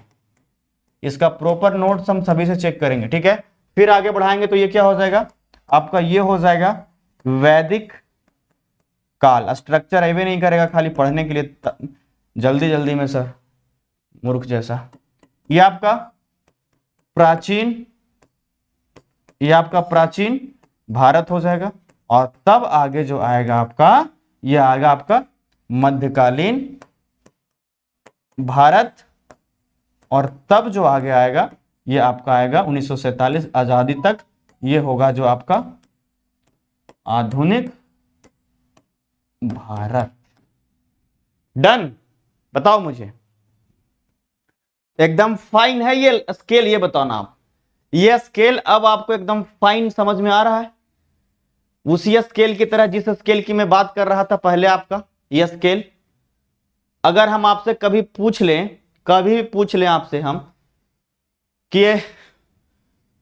इसका प्रॉपर नोट्स हम सभी से चेक करेंगे, ठीक है। फिर आगे बढ़ाएंगे तो ये क्या हो जाएगा आपका, ये हो जाएगा वैदिक काल। स्ट्रक्चर अवे नहीं करेगा, खाली पढ़ने के लिए जल्दी में सर, मूर्ख जैसा। ये आपका प्राचीन भारत हो जाएगा। और तब आगे जो आएगा आपका, ये आएगा आपका मध्यकालीन भारत। और तब जो आगे आएगा, ये आपका आएगा 1947 आजादी तक, ये होगा जो आपका आधुनिक भारत। डन, बताओ मुझे, एकदम फाइन है ये स्केल, ये बताना आप, ये स्केल अब आपको एकदम फाइन समझ में आ रहा है, उसी स्केल की तरह जिस स्केल की मैं बात कर रहा था पहले आपका। ये स्केल अगर हम आपसे कभी पूछ लें आपसे हम कि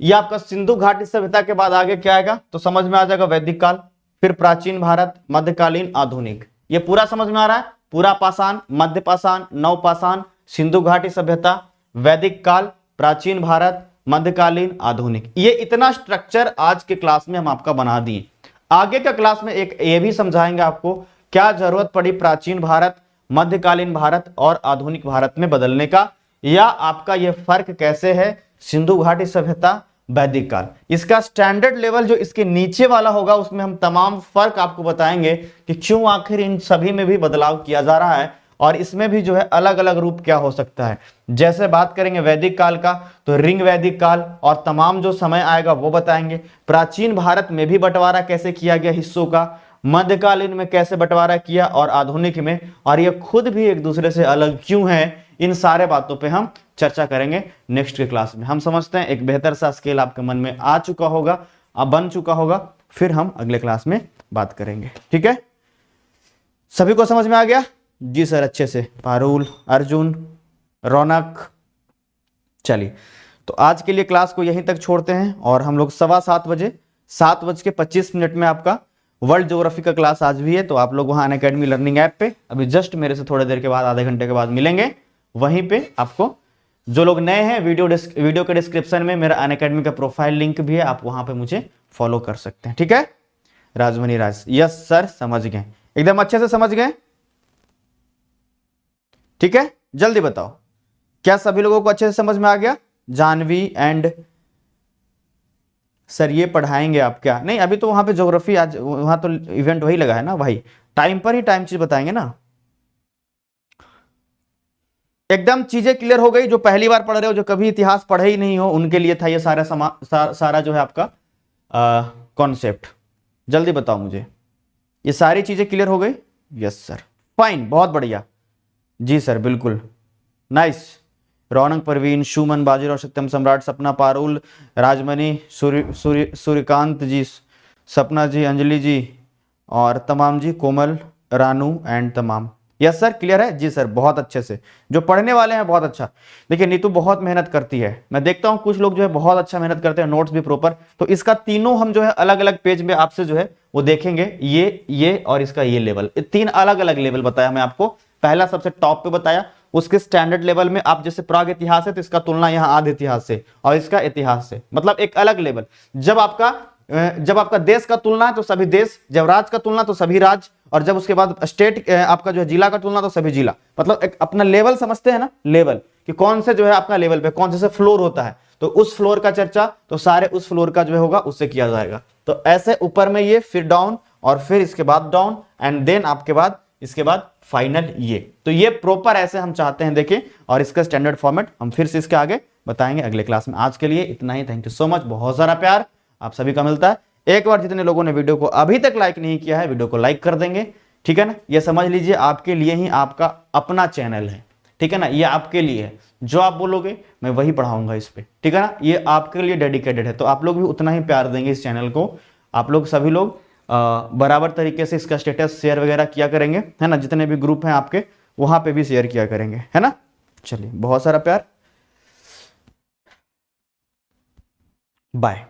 ये आपका सिंधु घाटी सभ्यता के बाद आगे क्या आएगा, तो समझ में आ जाएगा वैदिक काल, फिर प्राचीन भारत, मध्यकालीन, आधुनिक। ये पूरा समझ में आ रहा है, पूरा पाषाण, मध्य पाषाण, नव पाषाण, सिंधु घाटी सभ्यता, वैदिक काल, प्राचीन भारत, मध्यकालीन, आधुनिक। ये इतना स्ट्रक्चर आज के क्लास में हम आपका बना दिए। आगे का क्लास में एक ये भी समझाएंगे आपको क्या जरूरत पड़ी प्राचीन भारत, मध्यकालीन भारत और आधुनिक भारत में बदलने का, या आपका ये फर्क कैसे है सिंधु घाटी सभ्यता, वैदिक काल। इसका स्टैंडर्ड लेवल जो इसके नीचे वाला होगा उसमें हम तमाम फर्क आपको बताएंगे कि क्यों आखिर इन सभी में भी बदलाव किया जा रहा है और इसमें भी जो है अलग अलग रूप क्या हो सकता है। जैसे बात करेंगे वैदिक काल का तो रिंग वैदिक काल और तमाम जो समय आएगा वो बताएंगे। प्राचीन भारत में भी बंटवारा कैसे किया गया हिस्सों का, मध्यकालीन में कैसे बंटवारा किया और आधुनिक में, और ये खुद भी एक दूसरे से अलग क्यों है, इन सारे बातों पे हम चर्चा करेंगे नेक्स्ट के क्लास में। हम समझते हैं एक बेहतर सा स्केल आपके मन में आ चुका होगा, अब बन चुका होगा, फिर हम अगले क्लास में बात करेंगे। ठीक है, सभी को समझ में आ गया? जी सर, अच्छे से। पारुल, अर्जुन, रौनक। चलिए, तो आज के लिए क्लास को यहीं तक छोड़ते हैं और हम लोग 7:15 बजे 7:25 में आपका वर्ल्ड ज्योग्राफी का क्लास आज भी है, तो आप लोग वहां अनअकैडमी लर्निंग ऐप पे अभी जस्ट मेरे से थोड़ी देर के बाद, आधे घंटे के बाद मिलेंगे। वहीं पे आपको जो लोग नए हैं वीडियो के डिस्क्रिप्शन में मेरा अनअकैडमी का प्रोफाइल लिंक भी है, आप वहां पे मुझे फॉलो कर सकते हैं। ठीक है, राजमणि राज, यस सर, समझ गए, एकदम अच्छे से समझ गए। ठीक है, जल्दी बताओ, क्या सभी लोगों को अच्छे से समझ में आ गया? जानवी एंड सर ये पढ़ाएंगे आप क्या? नहीं, अभी तो वहां पे ज्योग्राफी, आज वहां तो इवेंट वही लगा है ना भाई, टाइम पर ही टाइम चीज बताएंगे ना। एकदम चीजें क्लियर हो गई? जो पहली बार पढ़ रहे हो, जो कभी इतिहास पढ़े ही नहीं हो, उनके लिए था ये सारा जो है आपका कॉन्सेप्ट। जल्दी बताओ मुझे, ये सारी चीजें क्लियर हो गई? यस सर, फाइन, बहुत बढ़िया। जी सर, बिल्कुल, नाइस। रौनक, परवीन, सुमन, बाजीराव, सत्यम सम्राट, सपना, पारुल, राजमणि, सूर्यकांत जी, सपना जी, अंजलि जी और तमाम जी, कोमल, रानू एंड तमाम। यस सर, क्लियर है? जी सर, बहुत अच्छे से। जो पढ़ने वाले हैं बहुत अच्छा। देखिए नीतू बहुत मेहनत करती है, मैं देखता हूं कुछ लोग जो है बहुत अच्छा मेहनत करते हैं, नोट्स भी प्रॉपर। तो इसका तीनों हम जो है अलग अलग पेज में आपसे जो है वो देखेंगे, ये और इसका ये लेवल, 3 अलग अलग लेवल बताया मैं आपको। पहला सबसे टॉप पे बताया, उसके स्टैंडर्ड लेवल में आप जैसे प्राग इतिहास है तो इसका तुलना यहाँ आदि इतिहास से और इसका इतिहास से, मतलब एक अलग लेवल। जब आपका देश का तुलना है तो सभी देश, जब राज्य का तुलना तो सभी राज्य, और जब उसके बाद स्टेट आपका जो है जिला का तुलना तो सभी जिला। मतलब एक अपना लेवल समझते हैं ना, लेवल कि कौन से जो है आपका लेवल पे कौन से फ्लोर होता है, तो उस फ्लोर का चर्चा तो सारे उस फ्लोर का जो है होगा उससे किया जाएगा। तो ऐसे ऊपर में ये, फिर डाउन और फिर इसके बाद डाउन एंड देन आपके बाद इसके बाद फाइनल ये। तो ये प्रॉपर ऐसे हम चाहते हैं देखें, और इसका स्टैंडर्ड फॉर्मेट हम फिर से इसके आगे बताएंगे अगले क्लास में। आज के लिए इतना ही, थैंक यू सो मच, बहुत सारा प्यार आप सभी का मिलता है। एक बार जितने लोगों ने वीडियो को अभी तक लाइक नहीं किया है, वीडियो को लाइक कर देंगे। ठीक है ना, ये समझ लीजिए आपके लिए ही आपका अपना चैनल है। ठीक है ना, ये आपके लिए है, जो आप बोलोगे मैं वही पढ़ाऊंगा इस पे। ठीक है ना, ये आपके लिए डेडिकेटेड है, तो आप लोग भी उतना ही प्यार देंगे इस चैनल को। आप लोग सभी लोग बराबर तरीके से इसका स्टेटस शेयर वगैरह किया करेंगे, है ना, जितने भी ग्रुप हैं आपके वहां पे भी शेयर किया करेंगे, है ना। चलिए, बहुत सारा प्यार, बाय।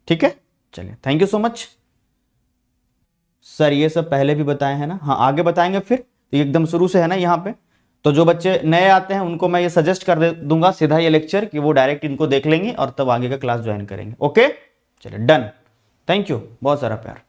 ठीक है, चलिए, thank you so much sir. ये सब पहले भी बताए हैं ना, हाँ आगे बताएंगे फिर, तो एकदम शुरू से है ना यहाँ पे। तो जो बच्चे नए आते हैं उनको मैं ये सजेस्ट कर दूंगा सीधा ये लेक्चर कि वो डायरेक्ट इनको देख लेंगे और तब आगे का क्लास ज्वाइन करेंगे। ओके, चलिए, डन, थैंक यू, बहुत सारा प्यार।